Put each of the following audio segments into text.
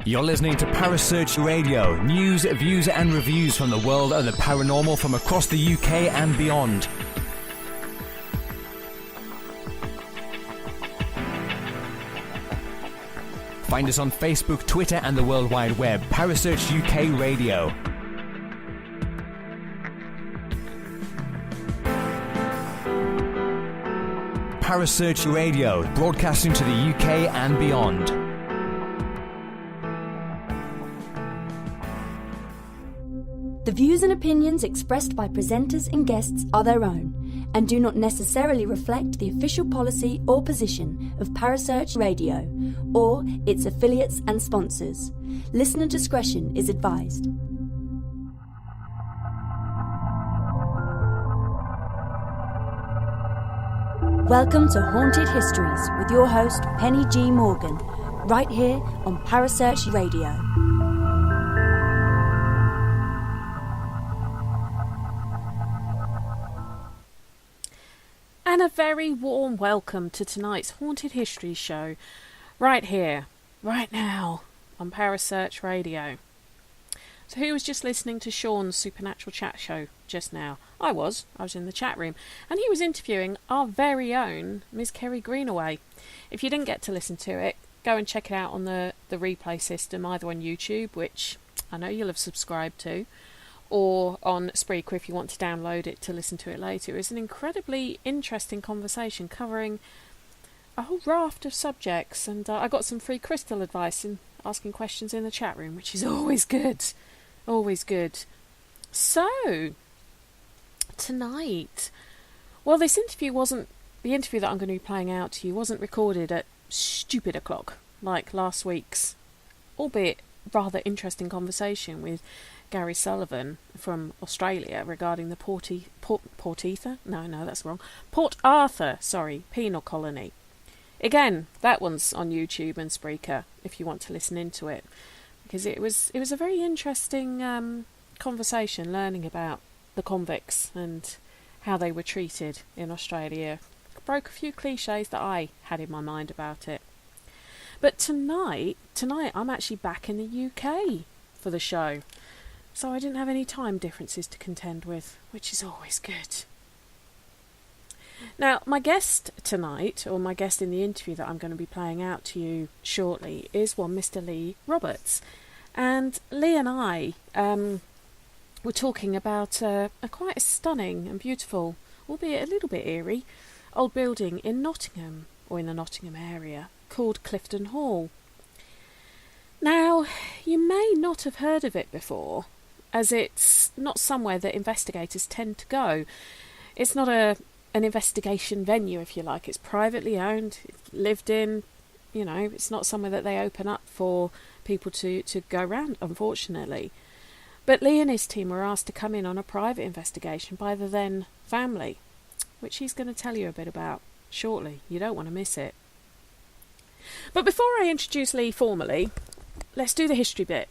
You're listening to Parasearch Radio, news, views and reviews from the world of the paranormal from across the UK and beyond. Find us on Facebook, Twitter and the World Wide Web. Parasearch UK Radio. Parasearch Radio, broadcasting to the UK and beyond. The views and opinions expressed by presenters and guests are their own and do not necessarily reflect the official policy or position of Parasearch Radio or its affiliates and sponsors. Listener discretion is advised. Welcome to Haunted Histories with your host Penny G. Morgan, right here on Parasearch Radio. And a very warm welcome to tonight's Haunted History show, right here, right now, on Parasearch Radio. So who was just listening to Sean's Supernatural Chat show just now? I was in the chat room, and he was interviewing our very own Miss Kerry Greenaway. If you didn't get to listen to it, go and check it out on the replay system, either on YouTube, which I know you'll have subscribed to, or on Spreaker if you want to download it to listen to it later. It was an incredibly interesting conversation covering a whole raft of subjects, and I got some free crystal advice in asking questions in the chat room, which is always good. Always good. So, tonight, well, this interview wasn't, the interview that I'm going to be playing out to you wasn't recorded at stupid o'clock, like last week's, albeit rather interesting conversation with Gary Sullivan from Australia regarding the Port Arthur penal colony. Again, that one's on YouTube and Spreaker if you want to listen into it, because it was a very interesting conversation, learning about the convicts and how they were treated in Australia. It broke a few cliches that I had in my mind about it. But tonight I'm actually back in the UK for the show. So I didn't have any time differences to contend with, which is always good. Now, my guest tonight, or my guest in the interview that I'm going to be playing out to you shortly, is one Mr. Lee Roberts. And Lee and I were talking about a quite stunning and beautiful, albeit a little bit eerie, old building in Nottingham, or in the Nottingham area, called Clifton Hall. Now, you may not have heard of it before, as it's not somewhere that investigators tend to go. It's not an investigation venue, if you like. It's privately owned, lived in, it's not somewhere that they open up for people to go around, unfortunately. But Lee and his team were asked to come in on a private investigation by the then family, which he's going to tell you a bit about shortly. You don't want to miss it. But before I introduce Lee formally, let's do the history bit.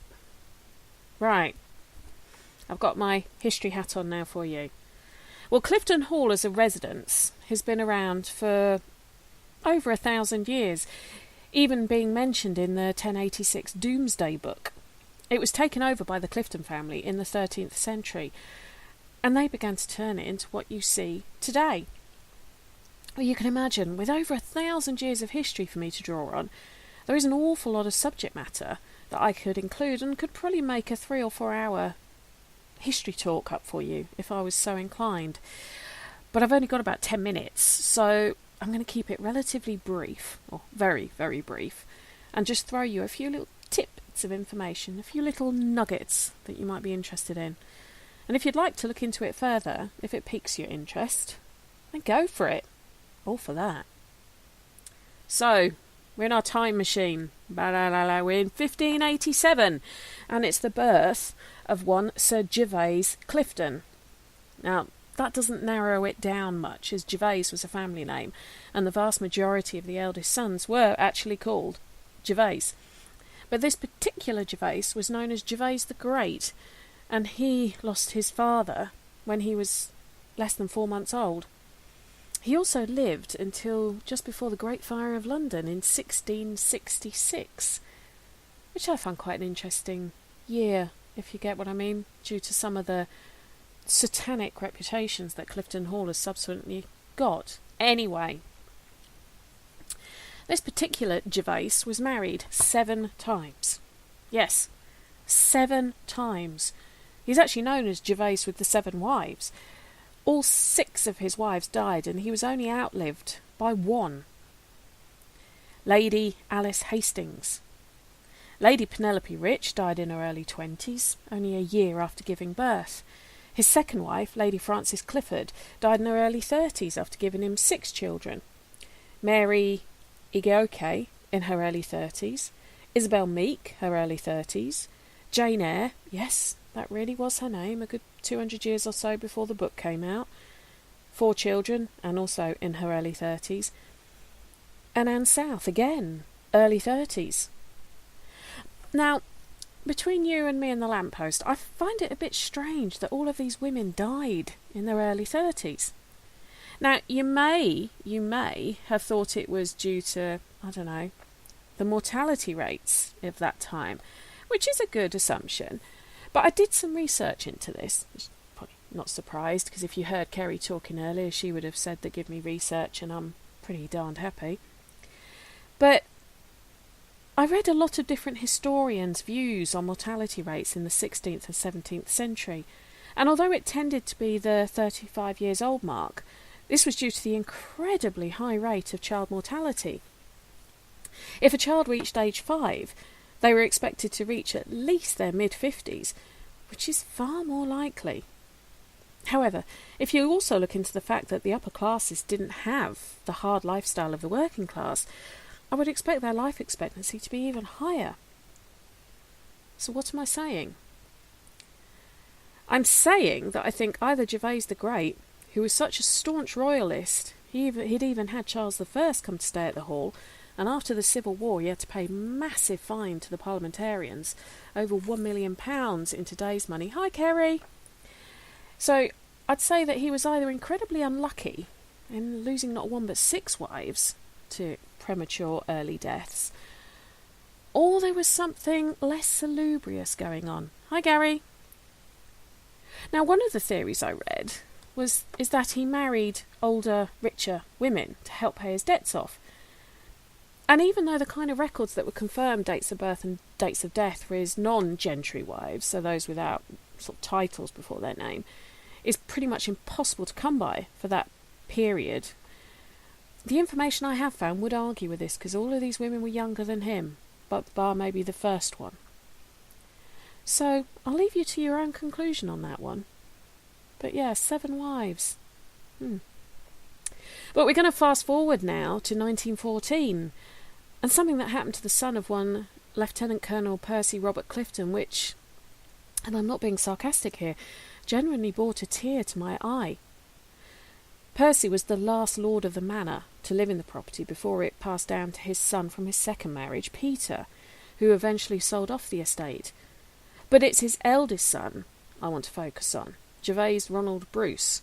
Right. I've got my history hat on now for you. Well, Clifton Hall as a residence has been around for over 1,000 years, even being mentioned in the 1086 Doomsday Book. It was taken over by the Clifton family in the 13th century, and they began to turn it into what you see today. Well, you can imagine, with over 1,000 years of history for me to draw on, there is an awful lot of subject matter that I could include and could probably make a 3 or 4 hour history talk up for you if I was so inclined. But I've only got about 10 minutes, so I'm going to keep it relatively brief, or very, very brief, and just throw you a few little tidbits of information, a few little nuggets that you might be interested in. And if you'd like to look into it further, if it piques your interest, then go for it. All for that. So, we're in our time machine. We're in 1587, and it's the birth of one Sir Gervase Clifton. Now, that doesn't narrow it down much, as Gervase was a family name, and the vast majority of the eldest sons were actually called Gervase. But this particular Gervase was known as Gervase the Great, and he lost his father when he was less than 4 months old. He also lived until just before the Great Fire of London in 1666, which I found quite an interesting year, if you get what I mean, due to some of the satanic reputations that Clifton Hall has subsequently got. Anyway, this particular Gervais was married 7 times. Yes, 7 times. He's actually known as Gervais with the 7 wives. All 6 of his wives died, and he was only outlived by 1. Lady Alice Hastings. Lady Penelope Rich died in her early 20s, only a year after giving birth. His second wife, Lady Frances Clifford, died in her early 30s after giving him 6 children. Mary Igeoke in her early 30s. Isabel Meek, her early 30s. Jane Eyre, yes, that really was her name, a good 200 years or so before the book came out. 4 children, and also in her early 30s. And Anne South, again, early 30s. Now, between you and me and the lamppost, I find it a bit strange that all of these women died in their early 30s. Now, you may have thought it was due to, I don't know, the mortality rates of that time, which is a good assumption. But I did some research into this. Probably not surprised, because if you heard Kerry talking earlier, she would have said that give me research, and I'm pretty darned happy. But I read a lot of different historians' views on mortality rates in the 16th and 17th century, and although it tended to be the 35 years old mark, this was due to the incredibly high rate of child mortality. If a child reached age 5, they were expected to reach at least their mid-50s, which is far more likely. However, if you also look into the fact that the upper classes didn't have the hard lifestyle of the working class, I would expect their life expectancy to be even higher. So what am I saying? I'm saying that I think either Gervais the Great, who was such a staunch royalist, he'd even had Charles I come to stay at the Hall, and after the Civil War he had to pay a massive fine to the parliamentarians, over £1 million in today's money. Hi, Kerry! So I'd say that he was either incredibly unlucky in losing not 1 but 6 wives to premature early deaths, or there was something less salubrious going on. Hi, Gary! Now, one of the theories I read is that he married older, richer women to help pay his debts off. And even though the kind of records that would confirm dates of birth and dates of death for his non-gentry wives, so those without sort of titles before their name, is pretty much impossible to come by for that period, the information I have found would argue with this, because all of these women were younger than him, but bar maybe the first one. So I'll leave you to your own conclusion on that one. But yeah, 7 wives. But we're going to fast forward now to 1914, and something that happened to the son of one Lieutenant Colonel Percy Robert Clifton, which, and I'm not being sarcastic here, genuinely brought a tear to my eye. Percy was the last lord of the manor to live in the property before it passed down to his son from his second marriage, Peter, who eventually sold off the estate. But it's his eldest son I want to focus on, Gervais Ronald Bruce.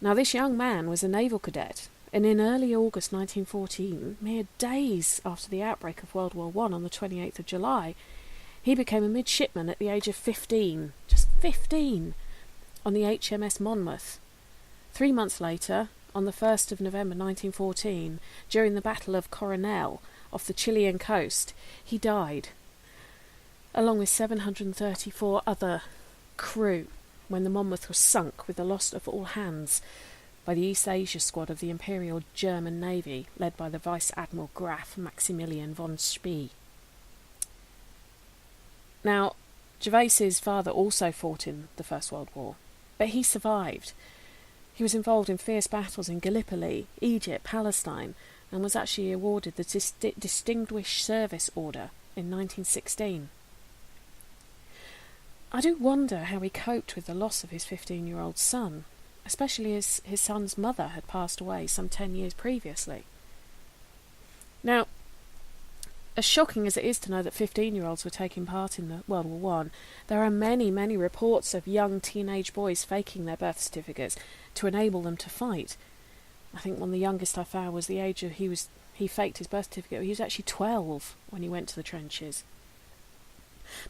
Now, this young man was a naval cadet, and in early August 1914, mere days after the outbreak of World War I on the 28th of July, he became a midshipman at the age of 15, just 15, on the HMS Monmouth. 3 months later, on the 1st of November 1914, during the Battle of Coronel off the Chilean coast, he died, along with 734 other crew, when the Monmouth was sunk with the loss of all hands by the East Asia Squad of the Imperial German Navy, led by the Vice Admiral Graf Maximilian von Spee. Now, Gervais's father also fought in the First World War, but he survived. He was involved in fierce battles in Gallipoli, Egypt, Palestine, and was actually awarded the Distinguished Service Order in 1916. I do wonder how he coped with the loss of his 15-year-old son, especially as his son's mother had passed away some 10 years previously. Now, as shocking as it is to know that 15-year-olds were taking part in the World War One, there are many, many reports of young teenage boys faking their birth certificates to enable them to fight. I think one of the youngest I found was the age of he faked his birth certificate. He was actually 12 when he went to the trenches.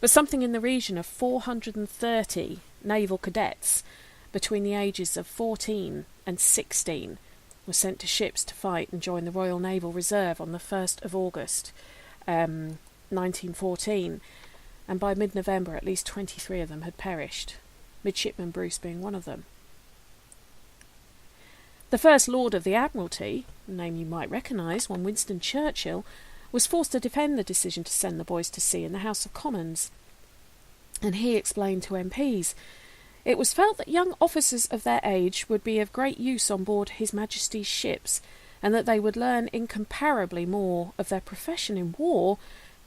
But something in the region of 430 naval cadets between the ages of 14 and 16 were sent to ships to fight and join the Royal Naval Reserve on the 1st of August 1914, and by mid-November at least 23 of them had perished, Midshipman Bruce being one of them. The First Lord of the Admiralty, a name you might recognise, one Winston Churchill, was forced to defend the decision to send the boys to sea in the House of Commons, and he explained to MPs, "It was felt that young officers of their age would be of great use on board His Majesty's ships, and that they would learn incomparably more of their profession in war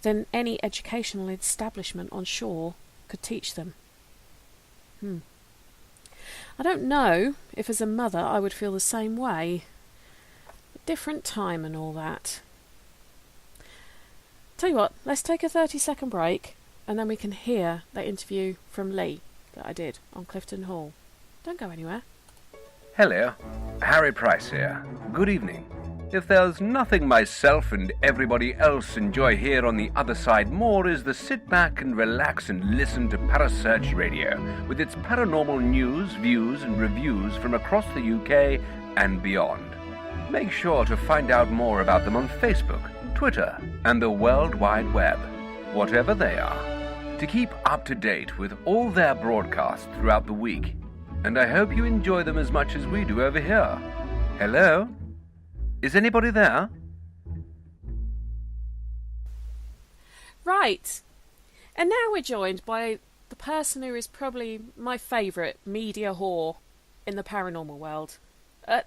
than any educational establishment on shore could teach them." I don't know if as a mother I would feel the same way. Different time and all that. Tell you what, let's take a 30-second break and then we can hear that interview from Lee that I did on Clifton Hall. Don't go anywhere. Hello, Harry Price here. Good evening. If there's nothing myself and everybody else enjoy here on the other side more is the sit back and relax and listen to Parasearch Radio with its paranormal news, views and reviews from across the UK and beyond. Make sure to find out more about them on Facebook, Twitter and the World Wide Web, whatever they are, to keep up to date with all their broadcasts throughout the week. And I hope you enjoy them as much as we do over here. Hello? Is anybody there? Right. And now we're joined by the person who is probably my favourite media whore in the paranormal world.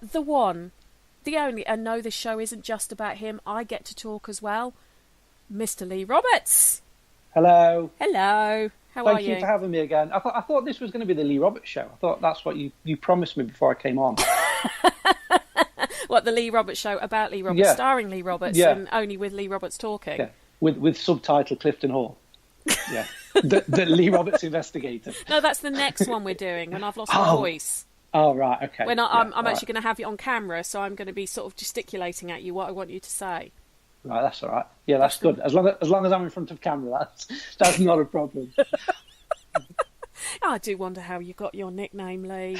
The one, the only, and no, this show isn't just about him. I get to talk as well. Mr. Lee Roberts. Hello. Hello. How are you? Thank you for having me again. I thought this was going to be the Lee Roberts show. I thought that's what you promised me before I came on. What, the Lee Roberts show about Lee Roberts, starring Lee Roberts, and only with Lee Roberts talking? Yeah, with subtitle Clifton Hall. Yeah, the Lee Roberts investigator. No, that's the next one we're doing, and I've lost my voice. Oh, right, okay. I'm actually going to have you on camera, so I'm going to be sort of gesticulating at you what I want you to say. Right, that's all right. Yeah, that's good. As long as I'm in front of camera, that's not a problem. I do wonder how you got your nickname, Lee.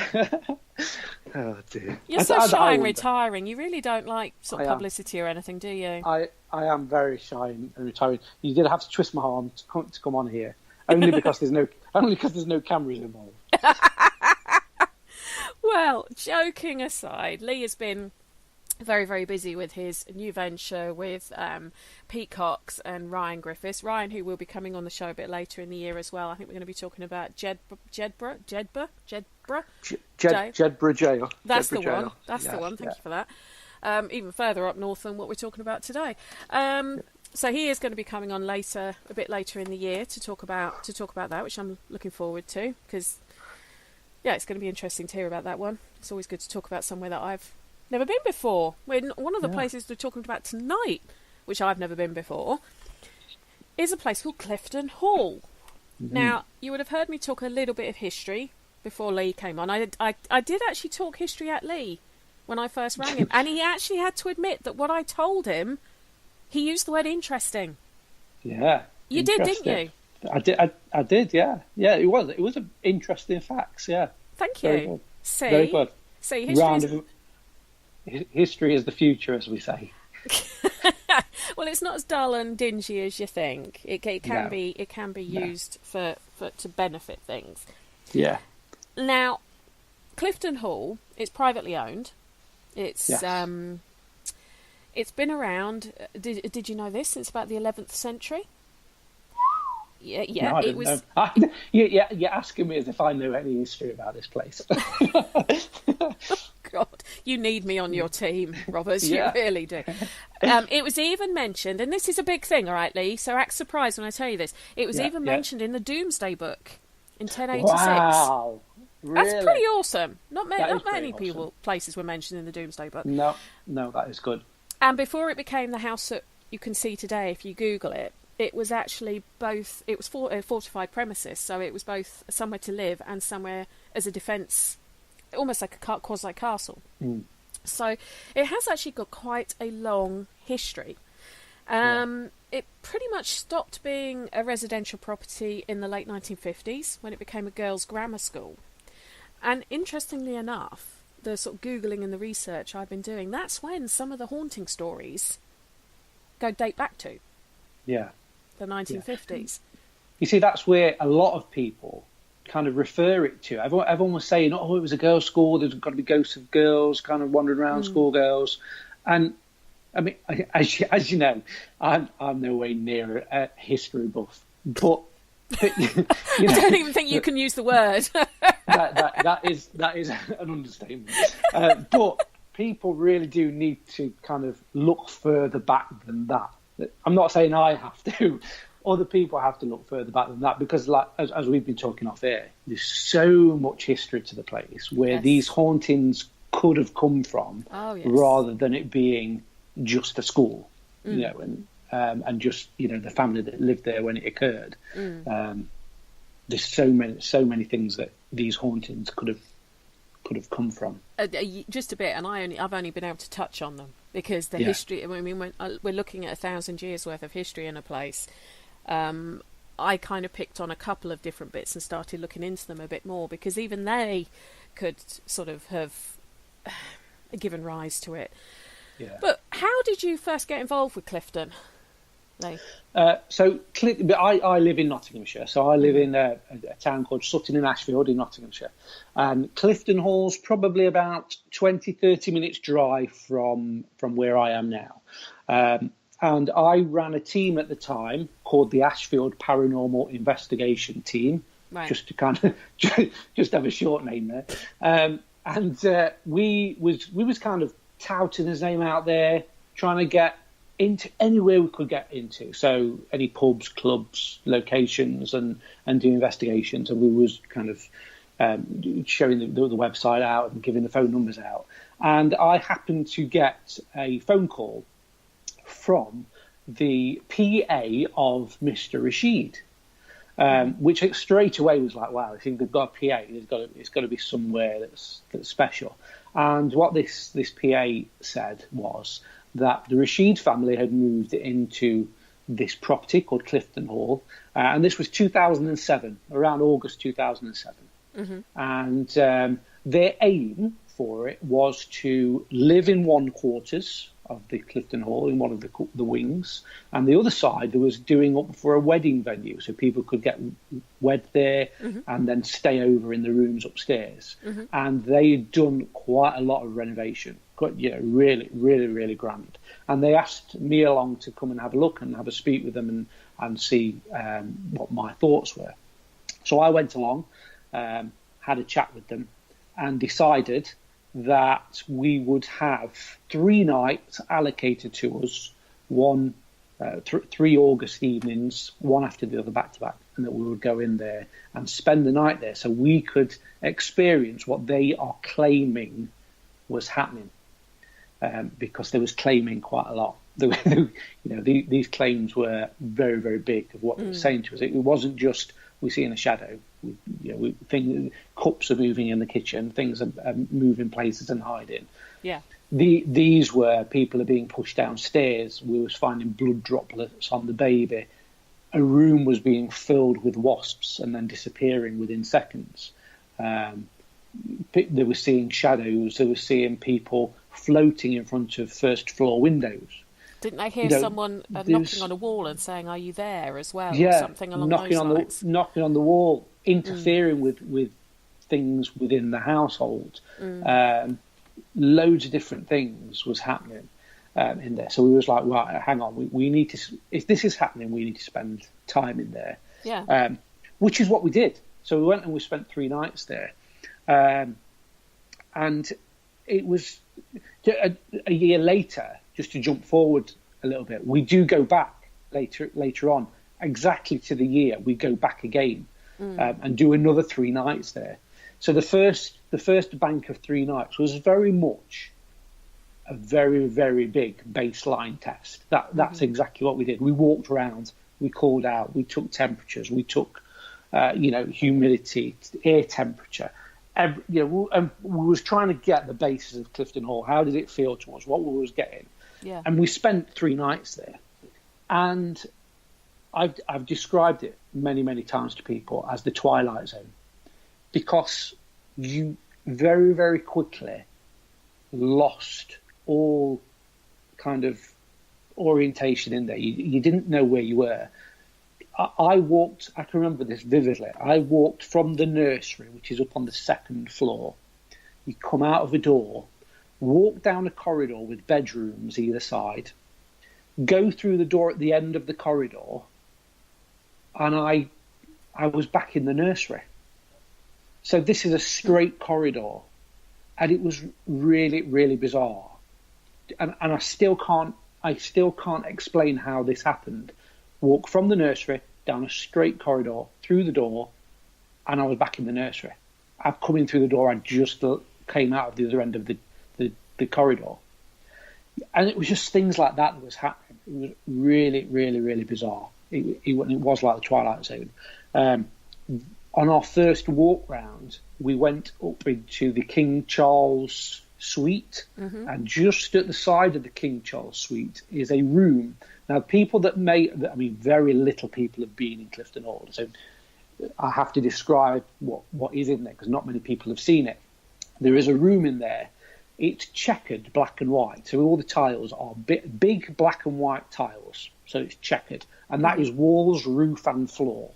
Oh dear. You're so shy and retiring. You really don't like sort of publicity or anything, do you? I am very shy and retiring. You did have to twist my arm to come on here, only because there's no cameras involved. Well, joking aside, Lee has been very, very busy with his new venture with Pete Cox and Ryan Griffiths. Ryan, who will be coming on the show a bit later in the year as well. I think we're going to be talking about Jedburgh Jail. That's the one. That's the one. Thank you for that. Even further up north than what we're talking about today. So he is going to be coming on a bit later in the year to talk about that, which I'm looking forward to because, yeah, it's going to be interesting to hear about that one. It's always good to talk about somewhere that I've never been before. One of the places we're talking about tonight, which I've never been before, is a place called Clifton Hall. Mm-hmm. Now, you would have heard me talk a little bit of history before Lee came on. I did actually talk history at Lee when I first rang him, and he actually had to admit that what I told him, he used the word interesting. Yeah. You did, didn't you? I did, yeah. Yeah, it was an interesting facts, yeah. Thank you. Very good. See? Very good. See, history is the future, as we say. Well, it's not as dull and dingy as you think. It can be used for to benefit things. Yeah. Now, Clifton Hall is privately owned. It's it's been around. Did you know this? Since about the 11th century. Yeah, no, it was. You're asking me as if I know any history about this place. God, you need me on your team, Roberts. You really do. It was even mentioned, and this is a big thing, all right, Lee. So act surprised when I tell you this. It was even mentioned in the Doomsday Book in 1086. Wow, really? That's pretty awesome. Not many awesome. places were mentioned in the Doomsday Book. No, that is good. And before it became the House you can see today if you Google it. It was actually both. It was a fortified premises, so it was both somewhere to live and somewhere as a defence, almost like a quasi castle. So it has actually got quite a long history. It pretty much stopped being a residential property in the late 1950s when it became a girls' grammar school. And interestingly enough, the sort of Googling and the research I've been doing, that's when some of the haunting stories date back to. Yeah. The 1950s. You see, that's where a lot of people kind of refer it to. Everyone was saying, oh, it was a girls' school, there's got to be ghosts of girls kind of wandering around, schoolgirls. And I mean, as you know, I'm no way near a history buff, but you know, I don't even think you can use the word. that is an understatement. But people really do need to kind of look further back than that. I'm not saying I have to. Other people have to look further back than that because, like as we've been talking off air, there's so much history to the place where these hauntings could have come from, rather than it being just a school, you know, and just, you know, the family that lived there when it occurred. There's so many things that these hauntings could have come from. Just a bit, and I've only been able to touch on them because the history. I mean, when we're looking at 1,000 years worth of history in a place, I kind of picked on a couple of different bits and started looking into them a bit more because even they could sort of have given rise to it. Yeah. But how did you first get involved with Clifton, Lee? So I live in Nottinghamshire. So I live in a town called Sutton in Ashfield in Nottinghamshire. Clifton Hall's probably about 20-30 minutes drive from where I am now. And I ran a team at the time called the Ashfield Paranormal Investigation Team, just to kind of just have a short name there. And we was kind of touting his name out there, trying to get into anywhere we could get into. So any pubs, clubs, locations, and do investigations. And we was kind of showing the website out and giving the phone numbers out. And I happened to get a phone call from the PA of Mr. Rashid, which straight away was like, wow, I think they've got a PA. It's got to be somewhere that's special. And what this PA said was that the Rashid family had moved into this property called Clifton Hall, and this was 2007, around August 2007. And their aim for it was to live in one quarters of the Clifton Hall, in one of the wings, and the other side there was doing up for a wedding venue, so people could get wed there and then stay over in the rooms upstairs. And they had done quite a lot of renovation, really grand. And they asked me along to come and have a look and have a speak with them and see what my thoughts were. So I went along, had a chat with them, and decided that we would have 3 nights allocated to us, 3 August evenings, one after the other, back to back, and that we would go in there and spend the night there so we could experience what they are claiming was happening, because they was claiming quite a lot. These claims were very, very big of what they were saying to us. It wasn't just we see in a shadow. Cups are moving in the kitchen, things are moving places and hiding. Yeah. These were people are being pushed downstairs. We was finding blood droplets on the baby. A room was being filled with wasps and then disappearing within seconds. They were seeing shadows. They were seeing people floating in front of first floor windows. Didn't I hear someone knocking on a wall and saying, "Are you there?" as well? Yeah, or something along those lines. Knocking on the wall, interfering with things within the household. Loads of different things was happening in there. So we was like, right, hang on, we need to. If this is happening, we need to spend time in there. Yeah. Which is what we did. So we went and we spent 3 nights there, and it was a year later. Just to jump forward a little bit, we do go back later on, exactly to the year. We go back again and do another 3 nights there. So the first bank of 3 nights was very much a very, very big baseline test. That's exactly what we did. We walked around, we called out, we took temperatures, we took, humidity, air temperature. And we was trying to get the basis of Clifton Hall. How did it feel to us? What we was getting? Yeah. And we spent 3 nights there. And I've described it many, many times to people as the Twilight Zone, because you very, very quickly lost all kind of orientation in there. You didn't know where you were. I can remember this vividly. I walked from the nursery, which is up on the 2nd floor. You come out of a door, walk down a corridor with bedrooms either side, go through the door at the end of the corridor, and I was back in the nursery. So this is a straight corridor, and it was really, really bizarre. And I still can't explain how this happened. Walk from the nursery down a straight corridor through the door, and I was back in the nursery. I've come in through the door. I just came out of the other end of the corridor, and it was just things like that was happening. It was really, really, really bizarre. It was like the Twilight Zone. On our first walk round, we went up into the King Charles Suite, and just at the side of the King Charles Suite is a room. Now, very little people have been in Clifton Hall, so I have to describe what is in there, because not many people have seen it. There is a room in there. It's checkered black and white, so all the tiles are big black and white tiles, so it's checkered, and that is walls, roof and floor.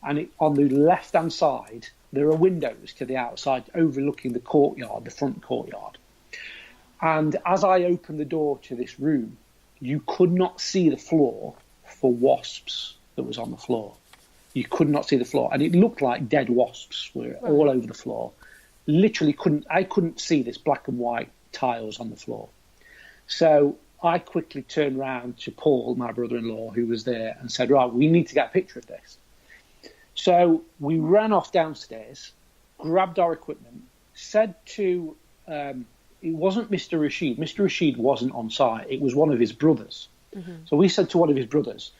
And on the left-hand side, there are windows to the outside overlooking the courtyard, the front courtyard. And as I opened the door to this room, you could not see the floor for wasps that was on the floor. You could not see the floor. And it looked like dead wasps were all over the floor. Literally I couldn't see this black and white tiles on the floor. So I quickly turned round to Paul, my brother-in-law, who was there, and said, right, we need to get a picture of this. So we ran off downstairs, grabbed our equipment, said to... it wasn't Mr. Rashid. Mr. Rashid wasn't on site. It was one of his brothers. So we said to one of his brothers,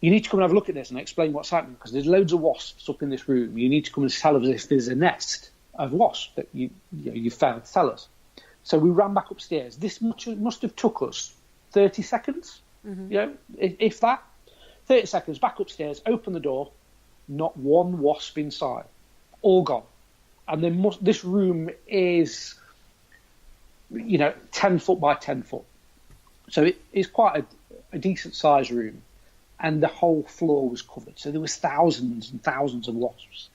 you need to come and have a look at this and explain what's happening, because there's loads of wasps up in this room. You need to come and tell us if there's a nest of wasps that you found. Tell us. So we ran back upstairs. This must have took us 30 seconds, if that. 30 seconds, back upstairs, open the door, not one wasp inside, all gone. And then this room is... 10 foot by 10 foot. So it is quite a decent sized room, and the whole floor was covered. So there was thousands and thousands of wasps.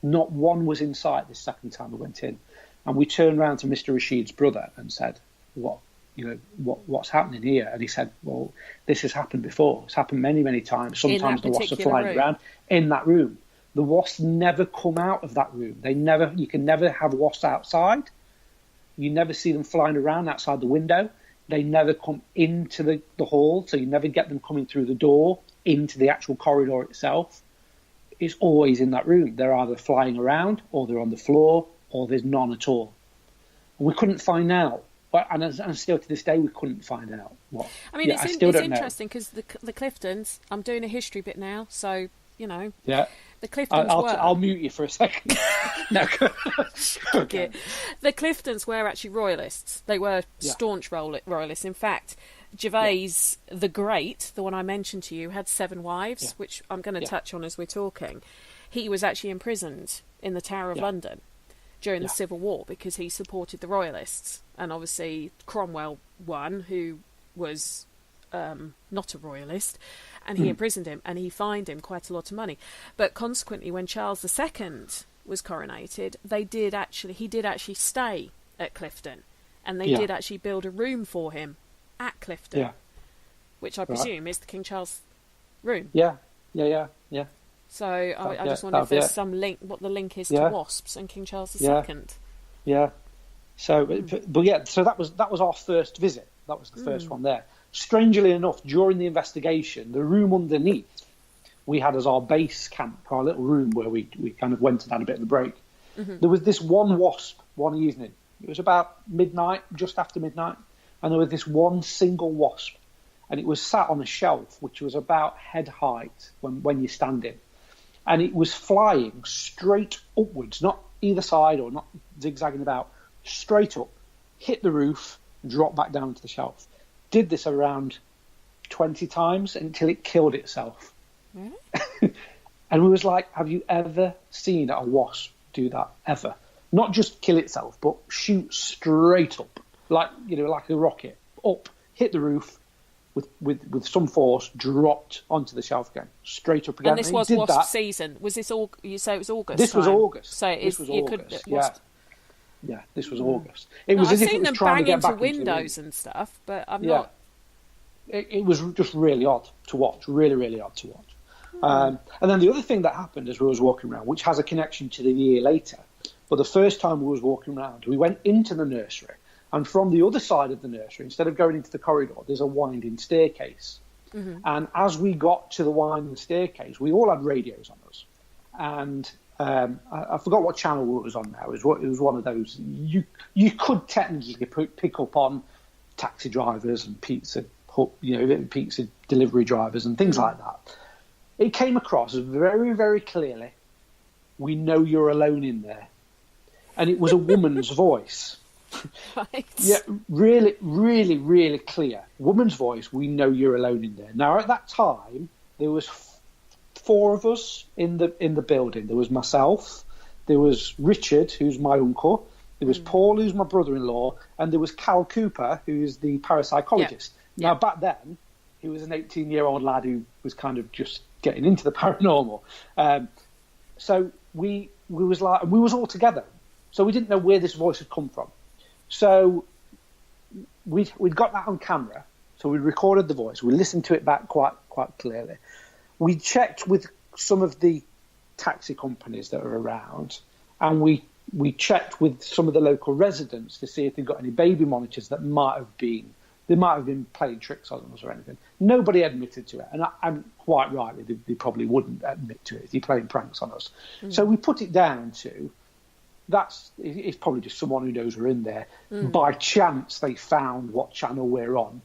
Not one was in sight the second time we went in. And we turned around to Mr. Rashid's brother and said, what's happening here? And he said, well, this has happened before. It's happened many, many times. Sometimes the wasps are flying around in that room. The wasps never come out of that room. You can never have wasps outside. You never see them flying around outside the window. They never come into the hall, so you never get them coming through the door into the actual corridor itself. It's always in that room. They're either flying around, or they're on the floor, or there's none at all. And we couldn't find out. And still to this day, we couldn't find out what. I mean, it's interesting because the Cliftons, I'm doing a history bit now, so, Yeah. The Cliftons I'll mute you for a second. No. Okay. The Cliftons were actually royalists. They were staunch royalists. In fact, Gervais the Great, the one I mentioned to you, had 7 wives, which I'm going to touch on as we're talking. He was actually imprisoned in the Tower of London during the Civil War because he supported the royalists. And obviously Cromwell won, who was not a royalist, and he imprisoned him, and he fined him quite a lot of money. But consequently, when Charles II was coronated, he did actually stay at Clifton, and they did actually build a room for him at Clifton, which I presume is the King Charles room. Yeah. So I just wonder if there's some link, what the link is to wasps and King Charles II. Yeah. So, so that was our first visit. That was the first one there. Strangely enough, during the investigation, the room underneath we had as our base camp, our little room where we kind of went and had a bit of a break. There was this one wasp one evening. It was about midnight, just after midnight. and there was this one single wasp, and it was sat on a shelf which was about head height when you're standing, and it was flying straight upwards, not either side or not zigzagging about, straight up, hit the roof, dropped back down to the shelf. Did this around 20 times until it killed itself. Really? And we was like, have you ever seen a wasp do that, ever? Not just kill itself, but shoot straight up, like a rocket, up, hit the roof with some force, dropped onto the shelf again, straight up again. And this was wasp season. Was this all? You say it was August? This was August. So this was August. Yeah, this was August. It was as if it was trying to get back into windows and stuff, but I'm not. It was just really odd to watch. Really, really odd to watch. And then the other thing that happened as we was walking around, which has a connection to the year later, but the first time we was walking around, we went into the nursery, and from the other side of the nursery, instead of going into the corridor, there's a winding staircase. Mm-hmm. And as we got to the winding staircase, we all had radios on us. And I forgot what channel it was on now. It was one of those. You could technically pick up on taxi drivers and pizza delivery drivers and things like that. It came across very, very clearly, "We know you're alone in there." And it was a woman's voice. Right. Yeah, really, really, really clear. Woman's voice, "We know you're alone in there." Now, at that time, there was 4 of us in the building. There was myself, there was Richard, who's my uncle, there was Paul, who's my brother-in-law, and there was Cal Cooper, who's the parapsychologist. Now, back then, he was an 18-year-old lad who was kind of just getting into the paranormal. So we was all together. So we didn't know where this voice had come from. So we'd got that on camera. So we recorded the voice. We listened to it back quite clearly. We checked with some of the taxi companies that are around, and we checked with some of the local residents to see if they got any baby monitors that might have been playing tricks on us or anything. Nobody admitted to it, and quite rightly, they probably wouldn't admit to it. They're playing pranks on us. So we put it down to it's probably just someone who knows we're in there. By chance, they found what channel we're on,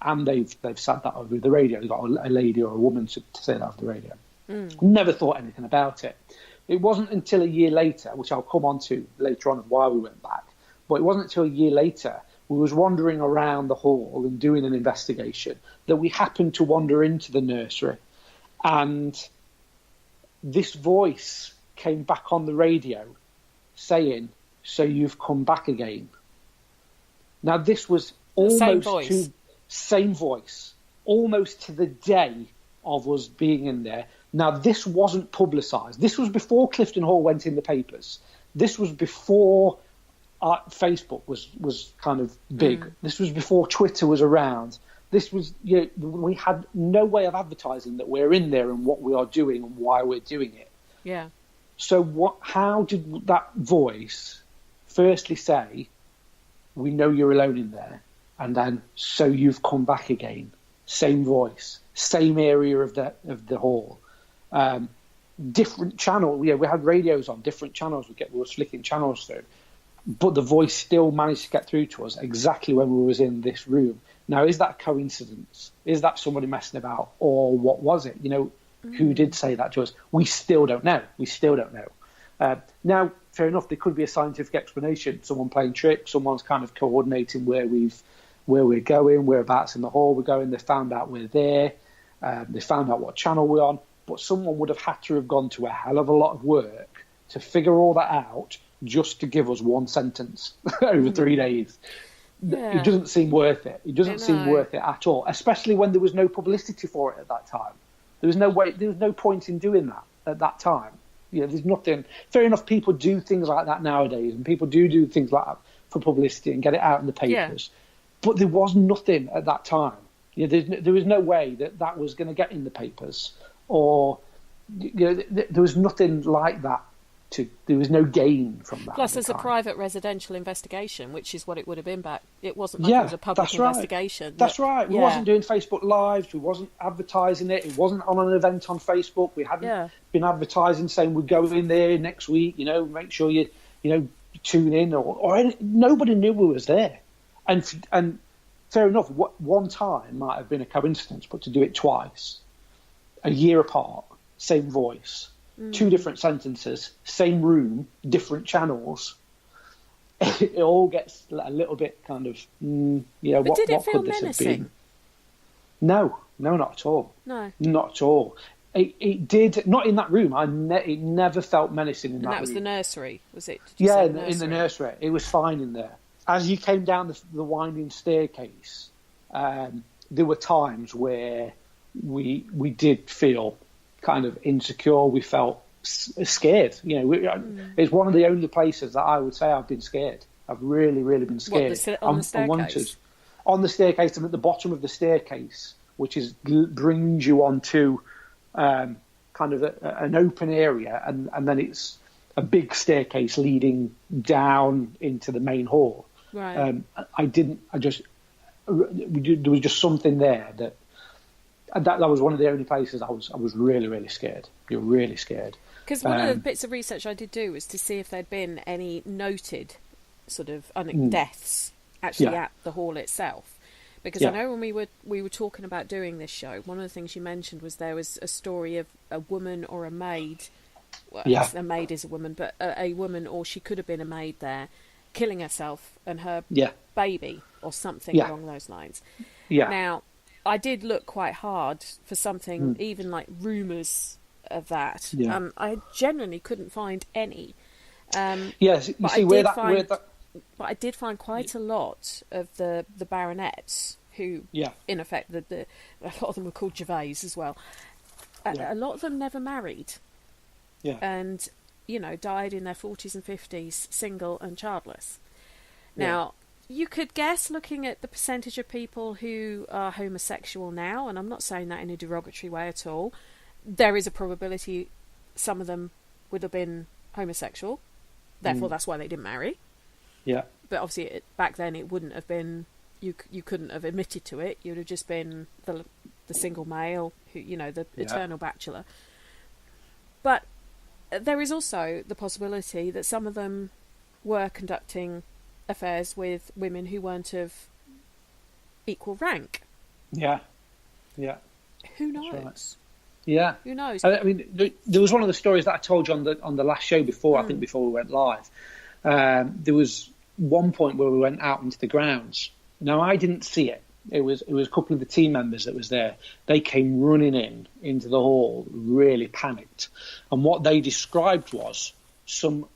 and they've said that over the radio. They've got a lady or a woman to say that over the radio. Never thought anything about it. It wasn't until a year later, which I'll come on to later on, of why we went back, but it wasn't until a year later we was wandering around the hall and doing an investigation that we happened to wander into the nursery, and this voice came back on the radio saying, "So you've come back again." Now, this was almost same voice, almost to the day of us being in there. Now, this wasn't publicised. This was before Clifton Hall went in the papers. This was before Facebook was kind of big. This was before Twitter was around. This was, we had no way of advertising that we're in there and what we are doing and why we're doing it. Yeah. So how did that voice firstly say, "We know you're alone in there," and then, "So you've come back again"? Same voice, same area of the hall, different channel. We had radios on different channels. We were flicking channels through, but the voice still managed to get through to us exactly when we was in this room. Now, is that coincidence? Is that somebody messing about, or what was it? Who did say that to us? We still don't know. Now, fair enough, there could be a scientific explanation. Someone playing tricks, someone's kind of coordinating where we're going, whereabouts in the hall we're going. They found out we're there. They found out what channel we're on. But someone would have had to have gone to a hell of a lot of work to figure all that out just to give us one sentence over 3 days. Yeah. It doesn't seem worth it. It doesn't seem worth it at all, especially when there was no publicity for it at that time. There was no point in doing that at that time. There's nothing. Fair enough, people do things like that nowadays, and people do things like that for publicity and get it out in the papers. Yeah. But there was nothing at that time. There was no way that was going to get in the papers, or there was nothing like that. There was no gain from that. Plus, there's a private residential investigation, which is what it would have been back. It wasn't like it was a public investigation. That's right. We wasn't doing Facebook Lives. We wasn't advertising it. It wasn't on an event on Facebook. We hadn't been advertising saying we'd go in there next week. Make sure you tune in or nobody knew we was there. And fair enough. One time might have been a coincidence, but to do it twice, a year apart, same voice, two different sentences, same room, different channels. It all gets a little bit kind of, But did it feel could this menacing? have been? No, not at all. No. Not at all. It did, not in that room. It never felt menacing in that room. And that was the nursery, was it? Yeah, in the nursery. It was fine in there. As you came down the winding staircase, there were times where we did feel kind of insecure. We felt scared. It's one of the only places that I would say I've been scared. I've really, really been scared. On the staircase? On the staircase, and at the bottom of the staircase, which brings you onto kind of an open area, and then it's a big staircase leading down into the main hall. Right. There was just something there that was one of the only places I was really, really scared. You're really scared. Because one of the bits of research I did do was to see if there'd been any noted sort of deaths actually at the hall itself. Because I know when we were talking about doing this show, one of the things you mentioned was there was a story of a woman or a maid. Well, a maid is a woman, but a woman, or she could have been a maid there, killing herself and her baby or something along those lines. Yeah. Now, I did look quite hard for something, even like rumours of that. Yeah. I genuinely couldn't find any. Yes, you see where that. But I did find quite a lot of the baronets who, in effect, a lot of them were called Gervais as well. A lot of them never married. Yeah. And, died in their 40s and 50s, single and childless. Now, you could guess, looking at the percentage of people who are homosexual now, and I'm not saying that in a derogatory way at all, there is a probability some of them would have been homosexual. Therefore, that's why they didn't marry. Yeah. But obviously, back then, it wouldn't have been... You couldn't have admitted to it. You'd have just been the single male, who the eternal bachelor. But there is also the possibility that some of them were conducting affairs with women who weren't of equal rank. Yeah. Yeah. Who knows? Right. Yeah. Who knows? I mean, there was one of the stories that I told you on the last show before, I think before we went live. There was one point where we went out into the grounds. Now, I didn't see it. It was a couple of the team members that was there. They came running into the hall, really panicked. And what they described was some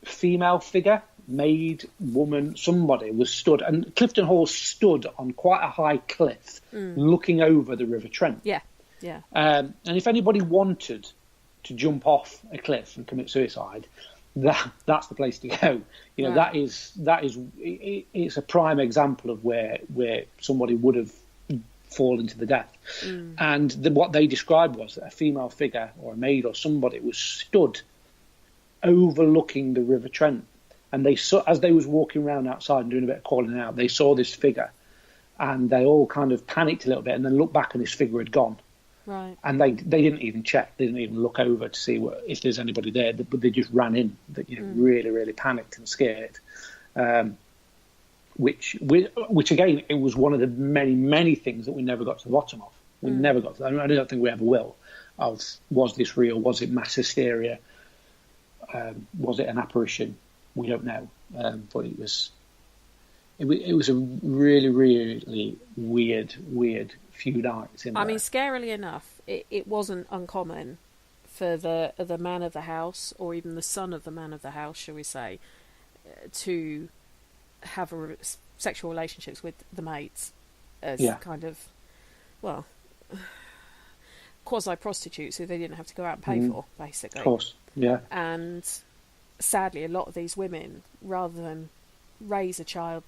female figure, maid, woman, somebody was stood. And Clifton Hall stood on quite a high cliff looking over the River Trent. Yeah, yeah. And if anybody wanted to jump off a cliff and commit suicide, that's the place to go. That is it's a prime example of where somebody would have fallen to the death. And what they described was that a female figure or a maid or somebody was stood overlooking the River Trent, and they saw, as they was walking around outside and doing a bit of calling out, they saw this figure, and they all kind of panicked a little bit and then looked back and this figure had gone. Right. And they didn't even check. They didn't even look over to see if there's anybody there. But they just ran in. Really, really panicked and scared. Which again, it was one of the many, many things that we never got to the bottom of. We never got to. I don't think we ever will. Of, was this real? Was it mass hysteria? Was it an apparition? We don't know. But it was a really, really weird few nights in there. I mean, scarily enough, it wasn't uncommon for the man of the house, or even the son of the man of the house, shall we say, to have sexual relationships with the maids as kind of, well, quasi-prostitutes who they didn't have to go out and pay for, basically. Of course, yeah. And sadly, a lot of these women, rather than raise a child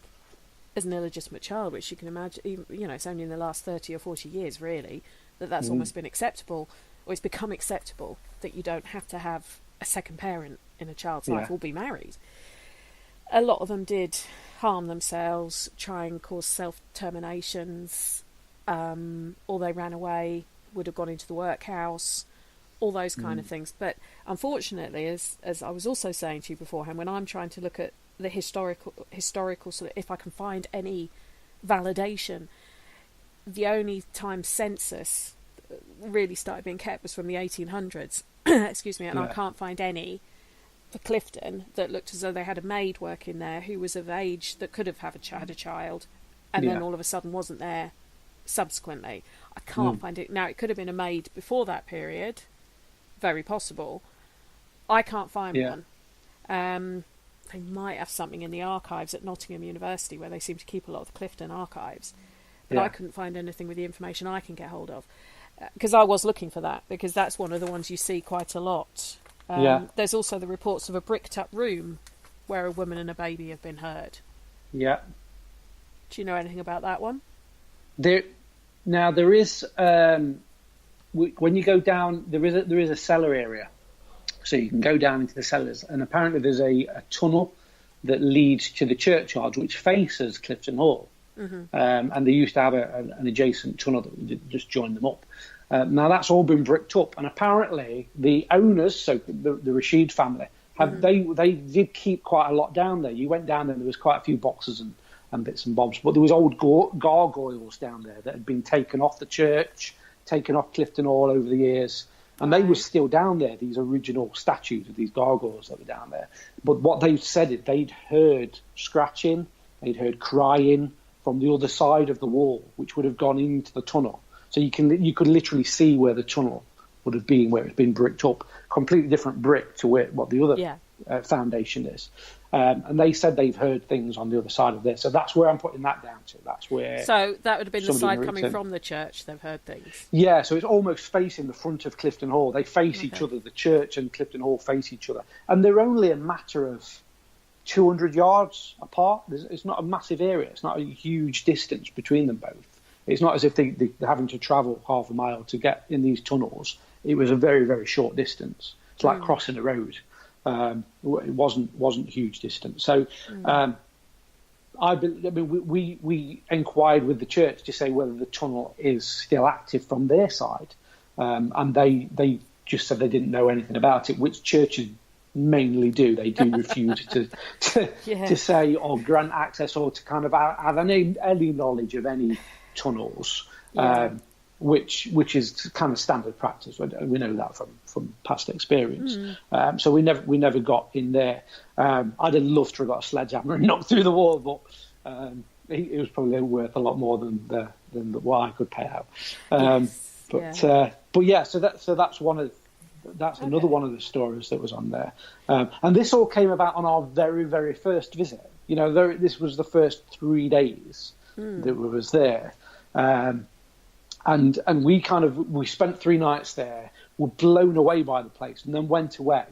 as an illegitimate child, which you can imagine, it's only in the last 30 or 40 years, really, that's almost been acceptable, or it's become acceptable that you don't have to have a second parent in a child's life or be married. A lot of them did harm themselves, try and cause self-terminations, or they ran away, would have gone into the workhouse, all those kind of things. But unfortunately, as I was also saying to you beforehand, when I'm trying to look at the historical sort of, if I can find any validation. The only time census really started being kept was from the 1800s. Excuse me, and I can't find any for Clifton that looked as though they had a maid working there who was of age that could have had a child, and then all of a sudden wasn't there subsequently. I can't find it. Now, it could have been a maid before that period, very possible. I can't find one. They might have something in the archives at Nottingham University where they seem to keep a lot of the Clifton archives, but I couldn't find anything with the information I can get hold of, because I was looking for that, because that's one of the ones you see quite a lot. There's also the reports of a bricked up room where a woman and a baby have been heard. Yeah. Do you know anything about that one? There is when you go down, there is a cellar area, so you can go down into the cellars, and apparently there's a tunnel that leads to the churchyard which faces Clifton Hall, and they used to have an adjacent tunnel that would just join them up. Now that's all been bricked up, and apparently the owners, so the Rashid family, they did keep quite a lot down there. You went down there, and there was quite a few boxes and bits and bobs, but there was old gargoyles down there that had been taken off the church, taken off Clifton Hall over the years, and they were still down there, these original statues of these gargoyles that were down there. But what they said is they'd heard scratching, they'd heard crying from the other side of the wall, which would have gone into the tunnel. So you could literally see where the tunnel would have been, where it's been bricked up, completely different brick to what the other foundation is. And they said they've heard things on the other side of this. So that's where I'm putting that down to. That's where. So that would have been the side coming from the church. They've heard things. Yeah, so it's almost facing the front of Clifton Hall. They face each other. The church and Clifton Hall face each other, and they're only a matter of 200 yards apart. It's not a massive area. It's not a huge distance between them both. It's not as if they're having to travel half a mile to get in these tunnels. It was a very, very short distance. It's like crossing a road. It wasn't a huge distance. So we inquired with the church to say whether the tunnel is still active from their side, and they just said they didn't know anything about it, which churches mainly do. They do refuse to say or grant access or to kind of have any knowledge of any tunnels, which is kind of standard practice. We know that from past experience. So we never got in there. I'd have loved to have got a sledgehammer and knocked through the wall, but it was probably worth a lot more than what I could pay out. But yeah, so that's one of. That's another one of the stories that was on there. And this all came about on our very, very first visit. This was the first 3 days that we was there. And we spent 3 nights there, were blown away by the place, and then went away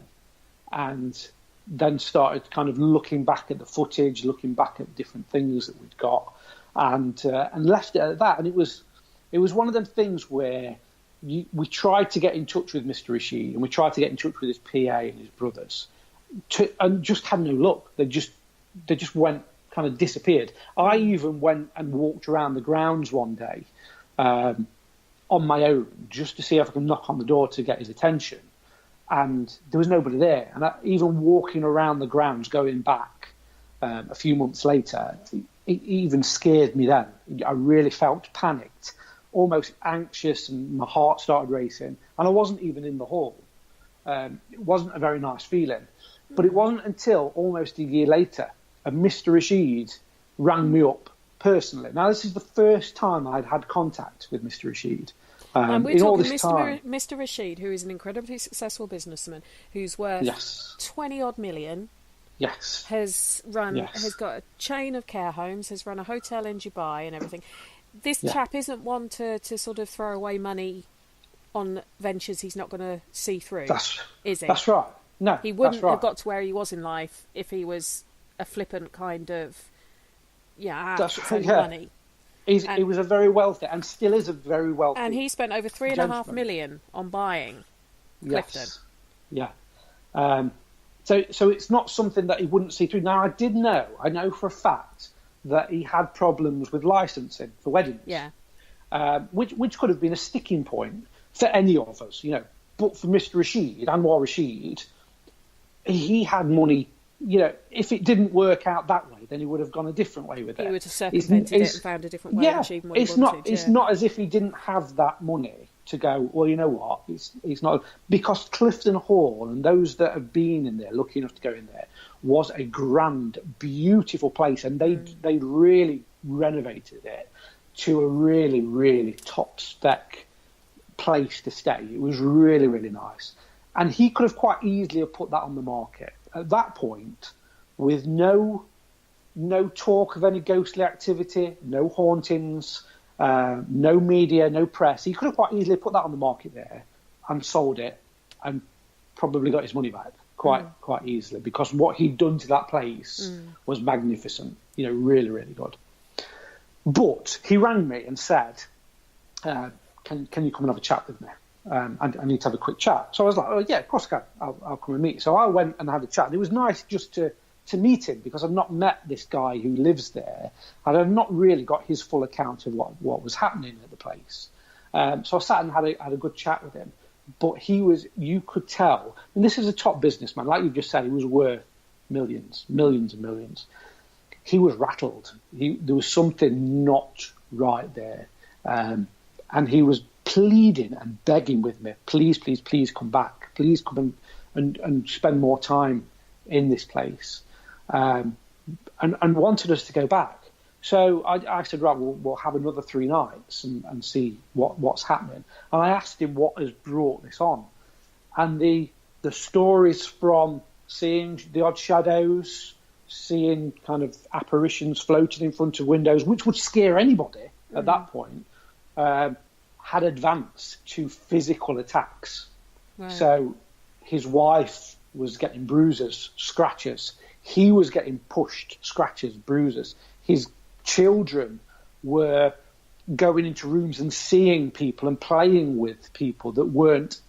and then started kind of looking back at the footage, looking back at different things that we'd got, and left it at that. And it was one of them things where we tried to get in touch with Mr. Rashid, and we tried to get in touch with his PA and his brothers, and just had no luck. They just went, kind of disappeared. I even went and walked around the grounds one day on my own, just to see if I could knock on the door to get his attention, and there was nobody there. And even walking around the grounds, going back a few months later, it even scared me then. I really felt panicked, almost anxious, and my heart started racing, and I wasn't even in the hall. It wasn't a very nice feeling, but it wasn't until almost a year later, Mr. Rashid rang me up personally. Now, this is the first time I'd had contact with Mr. Rashid. And we're talking Mr. Rashid, who is an incredibly successful businessman, who's worth 20-odd million. Yes. Has got a chain of care homes, has run a hotel in Dubai and everything. This chap isn't one to sort of throw away money on ventures he's not going to see through, is he? That's right. No, he wouldn't have got to where he was in life if he was a flippant kind of, money. He was a very wealthy, and still is a very wealthy. And he spent over $3.5 million on buying Clifton. Yes. Yeah. So it's not something that he wouldn't see through. Now, I know for a fact that he had problems with licensing for weddings. Yeah. Which could have been a sticking point for any of us, But for Mr. Rashid, Anwar Rashid, he had money. If it didn't work out that way, then he would have gone a different way with it. He would have circumvented it and found a different way of achieving what he wanted. It's not as if he didn't have that money to go, well, you know what, it's not... Because Clifton Hall, and those that have been in there, lucky enough to go in there, was a grand, beautiful place, and they really renovated it to a really, really top-spec place to stay. It was really, really nice. And he could have quite easily have put that on the market. At that point, with no talk of any ghostly activity, no hauntings, no media, no press, he could have quite easily put that on the market there and sold it and probably got his money back quite easily, because what he'd done to that place was magnificent, really, really good. But he rang me and said, can you come and have a chat with me? I need to have a quick chat. So I was like, oh, yeah, of course I can. I'll come and meet you. So I went and had a chat. And it was nice just to meet him, because I've not met this guy who lives there. And I've not really got his full account of what was happening at the place. So I sat and had a good chat with him. But you could tell, and this is a top businessman, like you've just said, he was worth millions and millions. He was rattled. There was something not right there. And he was pleading and begging with me, please, please, please come back. Please come and spend more time in this place. And wanted us to go back. So I said, right, we'll have another 3 nights and see what's happening. And I asked him what has brought this on. And the stories from seeing the odd shadows, seeing kind of apparitions floating in front of windows, which would scare anybody at that point, had advanced to physical attacks. Right. So his wife was getting bruises, scratches. He was getting pushed, scratches, bruises. His children were going into rooms and seeing people and playing with people that weren't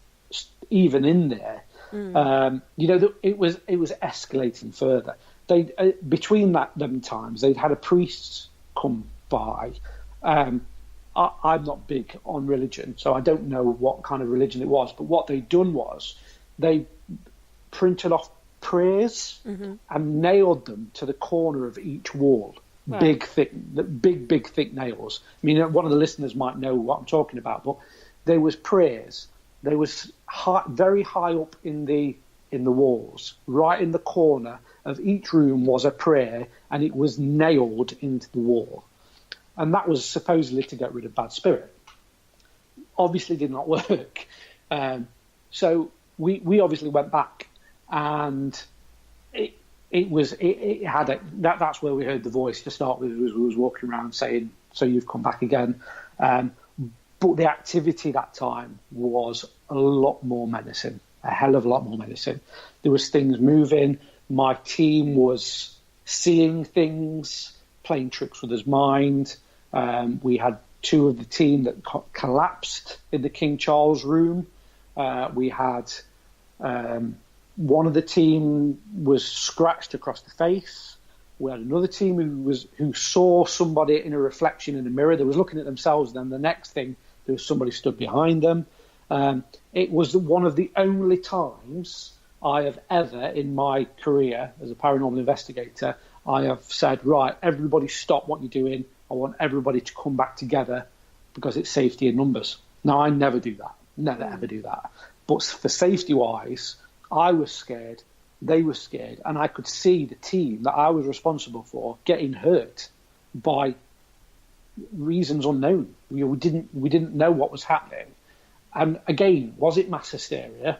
even in there. It was escalating further. Between them times, they'd had a priest come by. I'm not big on religion, so I don't know what kind of religion it was. But what they'd done was they printed off prayers and nailed them to the corner of each wall. Right. Big, thick nails. I mean, one of the listeners might know what I'm talking about, but there was prayers. There was very high up in the walls, right in the corner of each room was a prayer, and it was nailed into the wall. And that was supposedly to get rid of bad spirit. Obviously did not work. So we obviously went back, and that's where we heard the voice to start with. We was walking around saying, "So you've come back again." But the activity that time was a lot more menacing, a hell of a lot more menacing. There was things moving. My team was seeing things, playing tricks with his mind. We had 2 of the team that collapsed in the King Charles room. We had one of the team was scratched across the face. We had another team who saw somebody in a reflection in a mirror. They was looking at themselves. Then the next thing, there was somebody stood behind them. It was one of the only times I have ever, in my career as a paranormal investigator, I have said, right, everybody stop what you're doing. I want everybody to come back together because it's safety in numbers. Now, I never do that. Never, ever do that. But for safety-wise, I was scared, they were scared, and I could see the team that I was responsible for getting hurt by reasons unknown. We didn't know what was happening. And again, was it mass hysteria,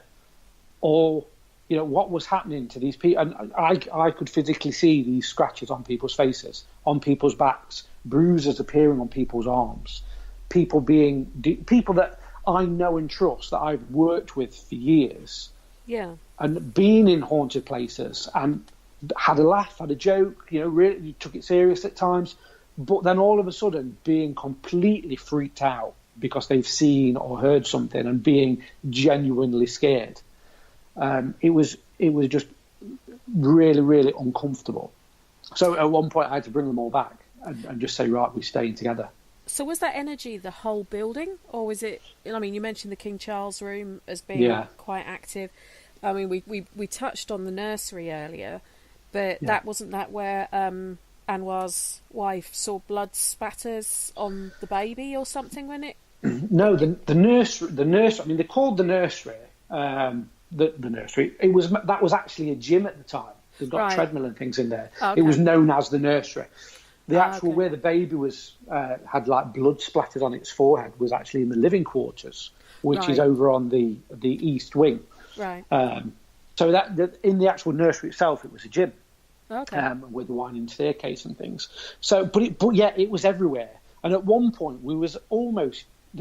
or what was happening to these people? And I could physically see these scratches on people's faces, on people's backs, bruises appearing on people's arms, people that I know and trust, that I've worked with for years. Yeah. And been in haunted places and had a laugh, had a joke, really took it serious at times, but then all of a sudden being completely freaked out because they've seen or heard something and being genuinely scared. It was just really, really uncomfortable. So at one point I had to bring them all back and just say, right, we're staying together. So was that energy the whole building, or was it? I mean, you mentioned the King Charles room as being quite active. I mean, we touched on the nursery earlier, but that wasn't that where Anwar's wife saw blood spatters on the baby or something when it... No, the nursery. I mean, they called the nursery the nursery. That was actually a gym at the time. They've got a treadmill and things in there. Oh, okay. It was known as the nursery. The actual where the baby was had like blood splattered on its forehead was actually in the living quarters, which is over on the east wing. Right. So that in the actual nursery itself, it was a gym. Okay. With the winding staircase and things. So, but yeah, it was everywhere. And at one point, there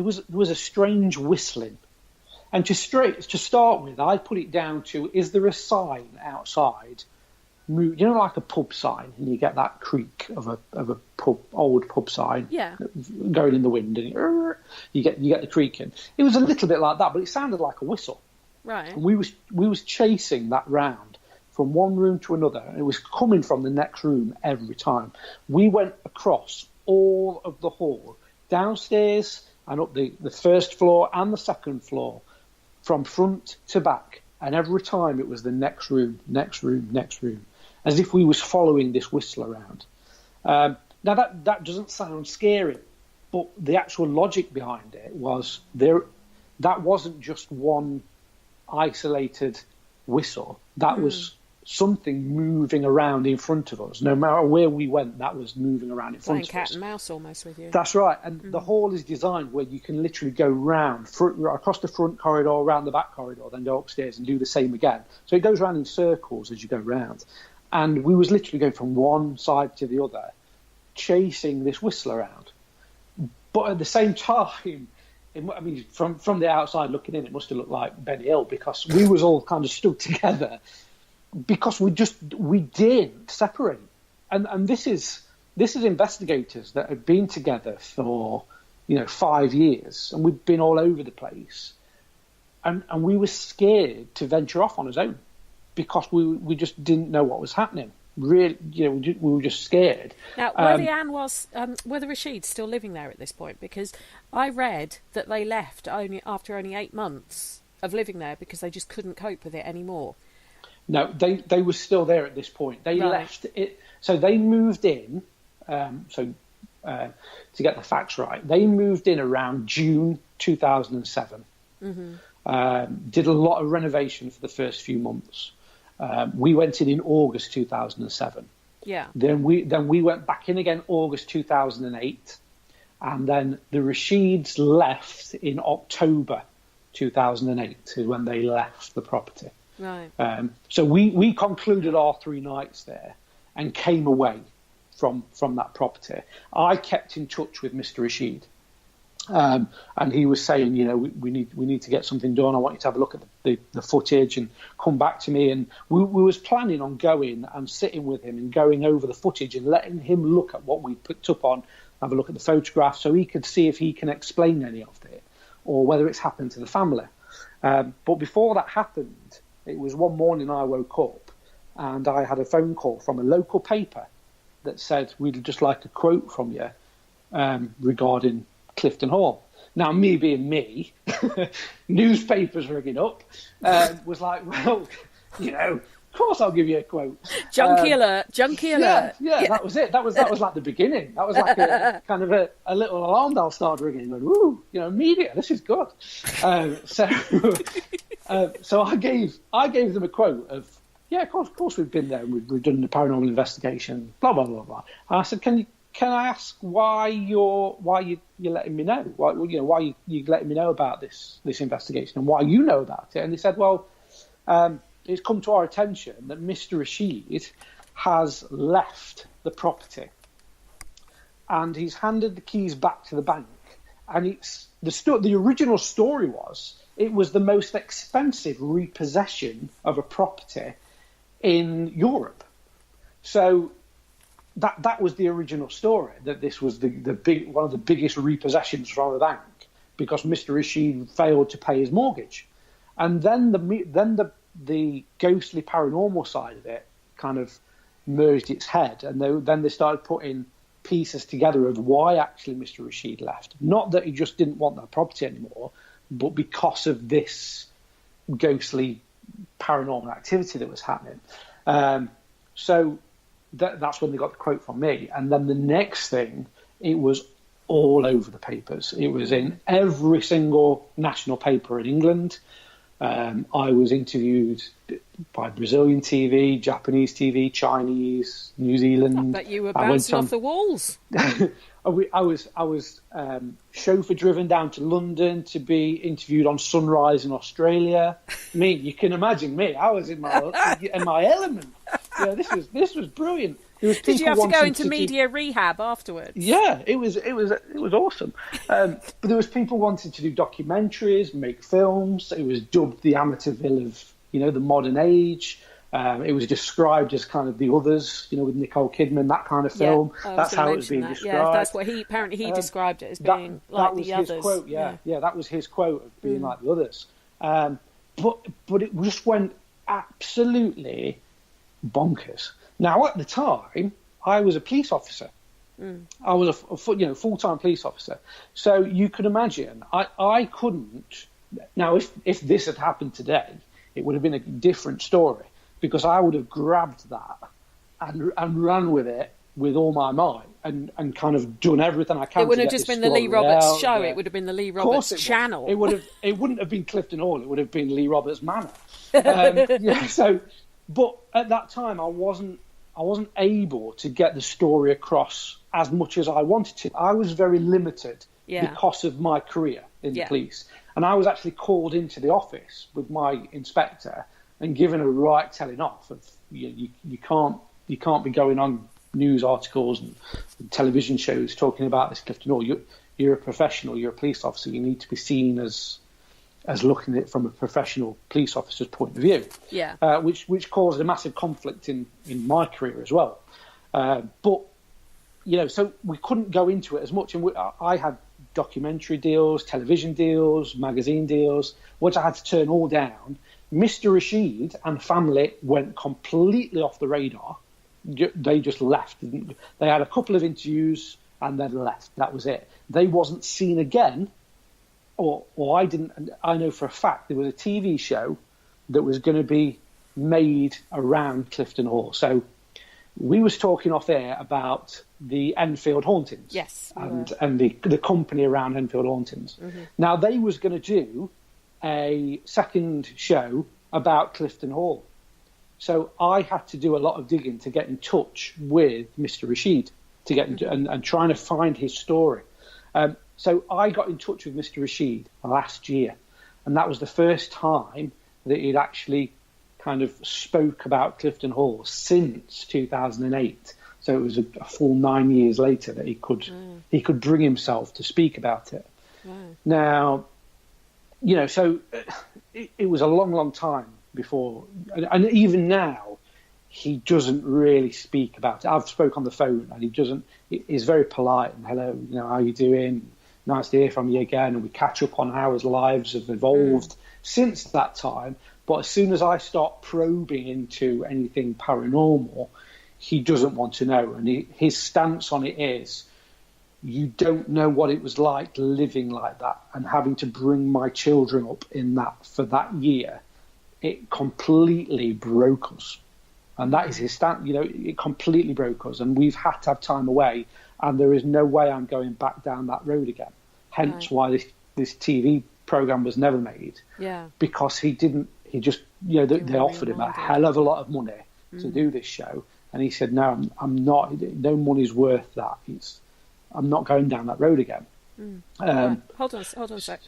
was a strange whistling. And to start with, I put it down to: is there a sign outside? You know, like a pub sign, and you get that creak of a old pub sign, going in the wind, and you get the creaking. It was a little bit like that, but it sounded like a whistle. Right. And we was chasing that round from one room to another, and it was coming from the next room every time. We went across all of the hall, downstairs and up the first floor and the second floor, from front to back, and every time it was the next room, as if we was following this whistle around. Now that doesn't sound scary, but the actual logic behind it was that wasn't just one isolated whistle. That was something moving around in front of us. No matter where we went, that was moving around in front of us. Playing cat and mouse almost with you. That's right. And the hall is designed where you can literally go across the front corridor, around the back corridor, then go upstairs and do the same again. So it goes around in circles as you go round. And we was literally going from one side to the other, chasing this whistle around. But at the same time, I mean, from the outside looking in, it must have looked like Benny Hill, because we was all kind of stood together because we didn't separate. And this is investigators that have been together for 5 years, and we've been all over the place, and we were scared to venture off on our own because we just didn't know what was happening. Really, we were just scared. Now, were the Rasheeds still living there at this point? Because I read that they left after only 8 months of living there because they just couldn't cope with it anymore. No, they were still there at this point. They left it. So they moved in. To get the facts right, they moved in around June 2007. Did a lot of renovation for the first few months. We went in August 2007. Yeah. Then we went back in again August 2008, and then the Rasheeds left in October 2008 is when they left the property. Right. So we concluded our 3 nights there and came away from that property. I kept in touch with Mr. Rasheed. And he was saying, we need to get something done. I want you to have a look at the footage and come back to me. And we was planning on going and sitting with him and going over the footage and letting him look at what we picked up on, have a look at the photographs, so he could see if he can explain any of it or whether it's happened to the family. But before that happened, it was one morning I woke up and I had a phone call from a local paper that said, we'd just like a quote from you regarding Clifton Hall. Now, me being me, newspapers ringing up, was like, well, of course I'll give you a quote. Junkie alert. Yeah, that was it. That was like the beginning. That was like a kind of a little alarm bell started ringing. Going, woo, media, this is good. So I gave them a quote of, yeah, of course we've been there and we've done the paranormal investigation, blah blah blah blah. And I said, can I ask why you're letting me know? Why you letting me know about this investigation and why you know about it? And they said, well, it's come to our attention that Mr. Rasheed has left the property and he's handed the keys back to the bank. And it's the original story was it was the most expensive repossession of a property in Europe. So that was the original story, that this was one of the biggest repossessions from a bank because Mr. Rasheed failed to pay his mortgage. And then the ghostly paranormal side of it kind of merged its head, and then they started putting pieces together of why actually Mr. Rasheed left. Not that he just didn't want that property anymore, but because of this ghostly paranormal activity that was happening. So that's when they got the quote from me. And then the next thing, it was all over the papers. It was in every single national paper in England. I was interviewed by Brazilian TV, Japanese TV, Chinese, New Zealand. I bet you were bouncing off the walls. I was chauffeur driven down to London to be interviewed on Sunrise in Australia. You can imagine me. I was in my element. Yeah, this was brilliant. Did you have to go into media rehab afterwards? Yeah, it was awesome. But there was people wanting to do documentaries, make films. It was dubbed the Amateurville of the modern age. It was described as kind of The Others, with Nicole Kidman, that kind of film. That's how it was being described. Yeah, that's what he described it as being like The Others. That was his quote. Yeah, that was his quote of being like The Others. But it just went absolutely bonkers. Now, at the time, I was a police officer. I was a full-time police officer. So you can imagine, I couldn't. Now, if this had happened today, it would have been a different story, because I would have grabbed that and ran with it with all my might and kind of done everything I can. It wouldn't have just been the Lee Roberts show. It would have been the Lee Roberts channel. It wouldn't have been Clifton Hall. It would have been Lee Roberts Manor. But at that time, I wasn't able to get the story across as much as I wanted to. I was very limited because of my career in the police. And I was actually called into the office with my inspector and given a right telling off of you can't be going on news articles and television shows talking about this, Clifton Hall. You're a professional. You're a police officer. You need to be seen as looking at it from a professional police officer's point of view. Which caused a massive conflict in my career as well. But so we couldn't go into it as much. And I had documentary deals, television deals, magazine deals, which I had to turn all down. Mr. Rashid and family went completely off the radar. They just left. They had a couple of interviews and then left. That was it. They wasn't seen again, or I didn't. I know for a fact there was a TV show that was going to be made around Clifton Hall. So we was talking off air about the Enfield Hauntings. Yes. And the company around Enfield Hauntings. Mm-hmm. Now, they was going to do a second show about Clifton Hall. So I had to do a lot of digging to get in touch with Mr. Rashid to get into, and trying to find his story. So I got in touch with Mr. Rashid last year, and that was the first time that he'd actually kind of spoke about Clifton Hall since 2008. So it was a full 9 years later that he could bring himself to speak about it. Now, so it was a long, long time before, and even now, he doesn't really speak about it. I've spoke on the phone, and he doesn't. He's very polite and hello, how you doing? Nice to hear from you again. And we catch up on how his lives have evolved since that time. But as soon as I start probing into anything paranormal, he doesn't want to know. And his stance on it is, you don't know what it was like living like that and having to bring my children up in that for that year. It completely broke us. And that is his stance. It completely broke us. And we've had to have time away. And there is no way I'm going back down that road again. Hence why this TV program was never made. Yeah. Because he just, they offered him a hell of a lot of money to do this show. And he said, no, I'm not, no money's worth that. I'm not going down that road again. Hold on a sec.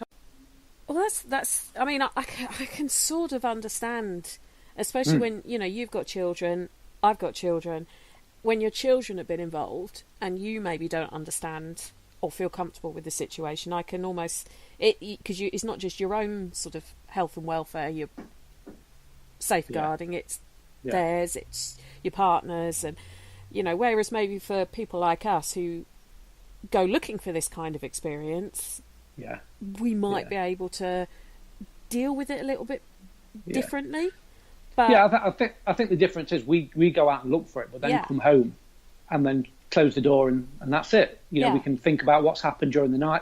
Well, that's. I mean, I can sort of understand, especially when you've got children, I've got children. When your children have been involved and you maybe don't understand or feel comfortable with the situation, I can almost because it's not just your own sort of health and welfare you're safeguarding. It's theirs. It's your partner's, and whereas maybe for people like us who go looking for this kind of experience, we might be able to deal with it a little bit differently. But I think the difference is we go out and look for it, but then come home and then close the door and that's it. We can think about what's happened during the night,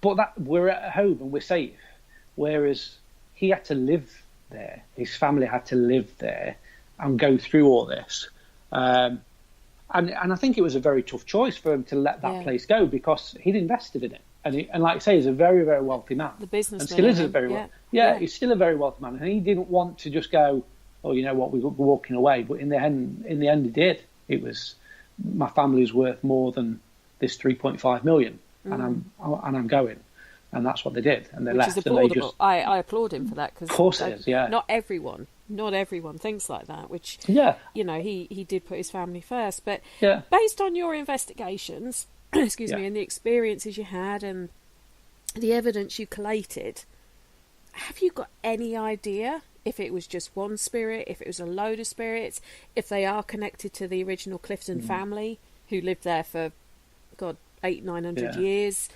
but that we're at home and we're safe. Whereas he had to live there, his family had to live there and go through all this. And I think it was a very tough choice for him to let that place go, because he'd invested in it. And like I say, he's a very, very wealthy man. The businessman. And still is a very he's still a very wealthy man. And he didn't want to just go, oh, you know what, we're walking away. But in the end, he did. It was, my family's worth more than this 3.5 million, and I'm going. And that's what they did. And they left. Which is applaudable. I applaud him for that, because of course it is, yeah. Not everyone thinks like that, which, you know, he did put his family first. But based on your investigations, excuse me, and the experiences you had and the evidence you collated, have you got any idea if it was just one spirit, if it was a load of spirits, if they are connected to the original Clifton family who lived there for, God, 800-900 years?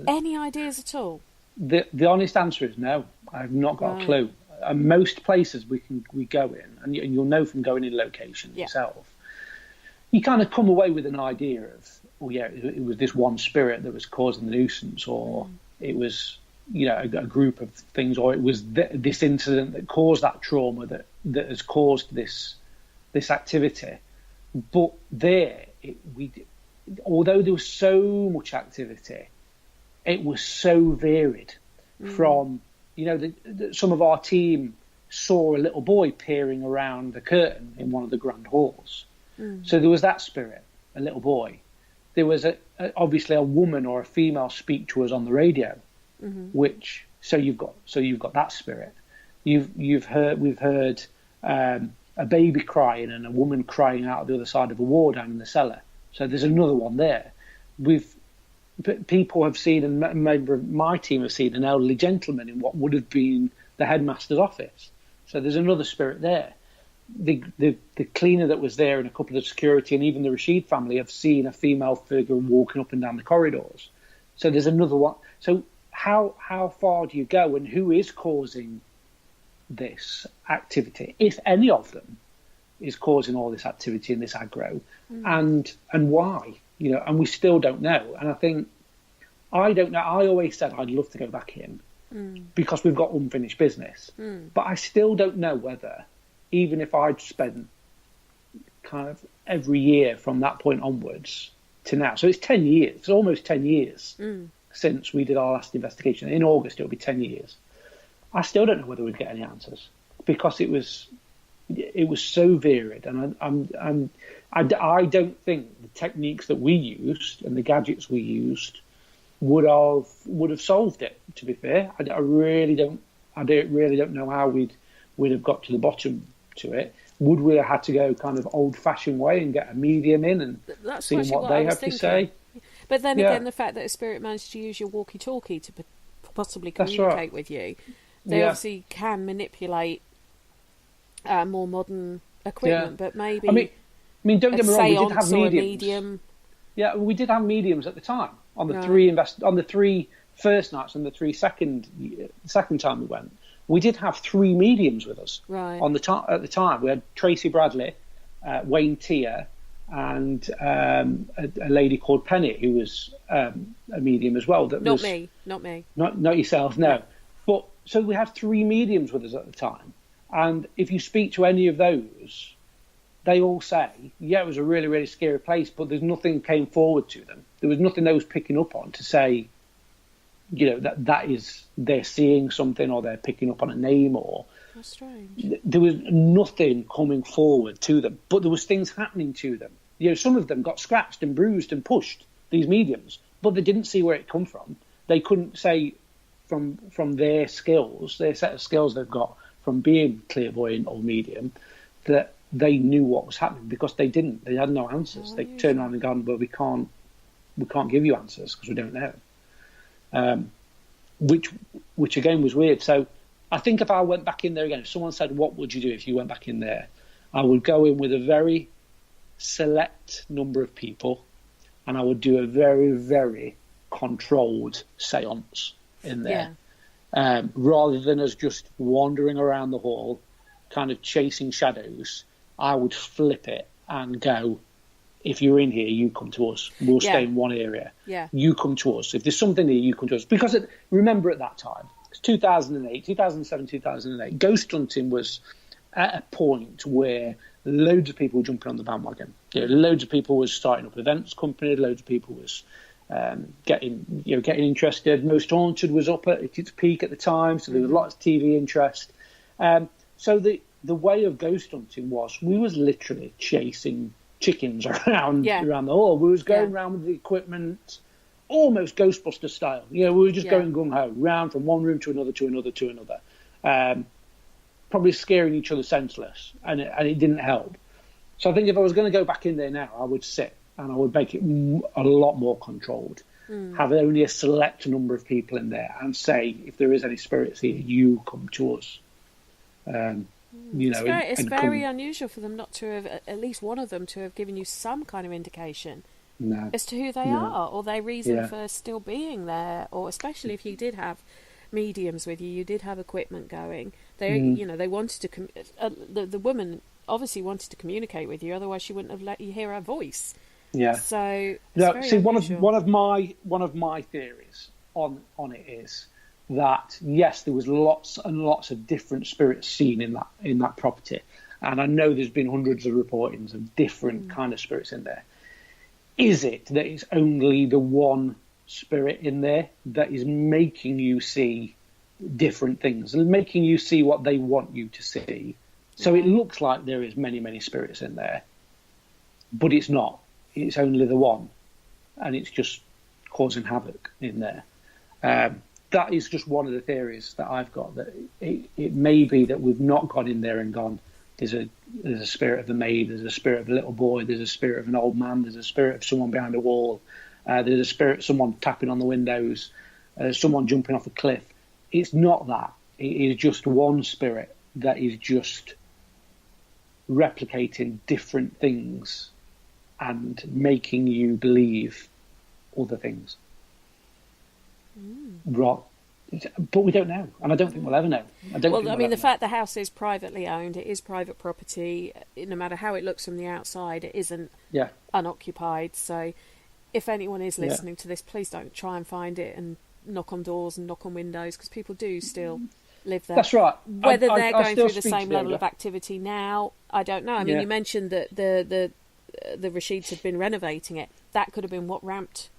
Any ideas at all? The honest answer is no. I've not got a clue. Most places we go in, and you'll know from going in locations yourself, you kind of come away with an idea of, it was this one spirit that was causing the nuisance, or it was, you know, a group of things, or it was this incident that caused that trauma that has caused this activity. But although there was so much activity, it was so varied. From, you know, some of our team saw a little boy peering around the curtain in one of the grand halls. So there was that spirit, a little boy. There was obviously a woman or a female speak to us on the radio, which, so you've got that spirit. We've heard a baby crying and a woman crying out the other side of a wall down in the cellar. So there's another one there. People have seen, and a member of my team have seen, an elderly gentleman in what would have been the headmaster's office. So there's another spirit there. The cleaner that was there and a couple of security and even the Rashid family have seen a female figure walking up and down the corridors. So there's another one. So how far do you go, and who is causing this activity, if any of them is causing all this activity and this aggro, and why? You know, and we still don't know. And I don't know. I always said I'd love to go back in because we've got unfinished business. But I still don't know whether, even if I'd spent kind of every year from that point onwards to now, so it's 10 years, it's almost 10 years since we did our last investigation. In August, it'll be 10 years. I still don't know whether we'd get any answers, because it was so varied, and I don't think the techniques that we used and the gadgets we used would have solved it. To be fair, I really don't know how we'd have got to the bottom to it. Would we have had to go kind of old-fashioned way and get a medium in and see what they have to say? But then again, the fact that a spirit managed to use your walkie-talkie to possibly communicate with you, they obviously can manipulate more modern equipment, but maybe. I mean, don't get me wrong. We did have mediums. Medium. Yeah, we did have mediums at the time on the three first nights and the second time we went. We did have 3 mediums with us at the time. We had Tracy Bradley, Wayne Tier, and a lady called Penny, who was a medium as well. Not me. Not yourself, no. But so we had 3 mediums with us at the time, and if you speak to any of those, they all say, it was a really, really scary place, but there's nothing came forward to them. There was nothing they was picking up on to say, you know, that is, they're seeing something, or they're picking up on a name, or... That's strange. There was nothing coming forward to them, but there was things happening to them. You know, some of them got scratched and bruised and pushed, these mediums, but they didn't see where it come from. They couldn't say from their skills, their set of skills they've got from being clairvoyant or medium, that they knew what was happening, because they didn't. They had no answers. They turned around and gone, well, we can't give you answers because we don't know. Which again was weird. So I think if I went back in there again, if someone said, what would you do if you went back in there? I would go in with a very select number of people, and I would do a very, very controlled seance in there. Rather than us just wandering around the hall, kind of chasing shadows. I would flip it and go, if you're in here, you come to us. We'll stay in one area. You come to us. If there's something here, you come to us. Because remember at that time, it's 2007, 2008, ghost hunting was at a point where loads of people jumping on the bandwagon. Loads of people was starting up events company. Loads of people was getting interested. Most Haunted was up at its peak at the time, so there was lots of TV interest. So the way of ghost hunting was we was literally chasing chickens around the hall. We was going around with the equipment, almost Ghostbuster style. We were just going gung ho, round from one room to another, probably scaring each other senseless, and it didn't help. So I think if I was going to go back in there now, I would sit and I would make it a lot more controlled. Have only a select number of people in there and say, if there is any spirits here, you come to us. It's very unusual for them not to have, at least one of them, to have given you some kind of indication as to who they are, or their reason for still being there, or especially if you did have mediums with you, you did have equipment going. They, they wanted to. The woman obviously wanted to communicate with you, otherwise she wouldn't have let you hear her voice. Yeah. So one of my theories on it is that yes, there was lots and lots of different spirits seen in that property, and I know there's been hundreds of reportings of different kind of spirits in there. Is it that it's only the one spirit in there that is making you see different things and making you see what they want you to see? So it looks like there is many spirits in there, but it's not. It's only the one, and it's just causing havoc in there. That is just one of the theories that I've got, that it may be that we've not gone in there and gone, there's a spirit of a maid, there's a spirit of a little boy, there's a spirit of an old man, there's a spirit of someone behind a wall, there's a spirit of someone tapping on the windows, someone jumping off a cliff. It's not that. It is just one spirit that is just replicating different things and making you believe other things. Right. But we don't know, and I don't think we'll ever know. The fact the house is privately owned, it is private property, no matter how it looks from the outside, it isn't unoccupied. So if anyone is listening to this, please don't try and find it and knock on doors and knock on windows, because people do still live there. That's right. Whether they're going through the same level of activity now, I don't know. I mean, you mentioned that the Rashids had been renovating it. That could have been what ramped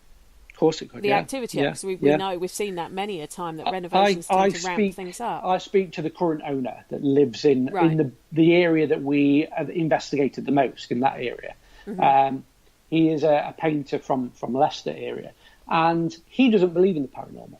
Of course it could. The activity, because we know, we've seen that many a time, that renovations tend to ramp things up. I speak to the current owner that lives in the area that we have investigated the most, in that area. Mm-hmm. He is a painter from Leicester area, and he doesn't believe in the paranormal.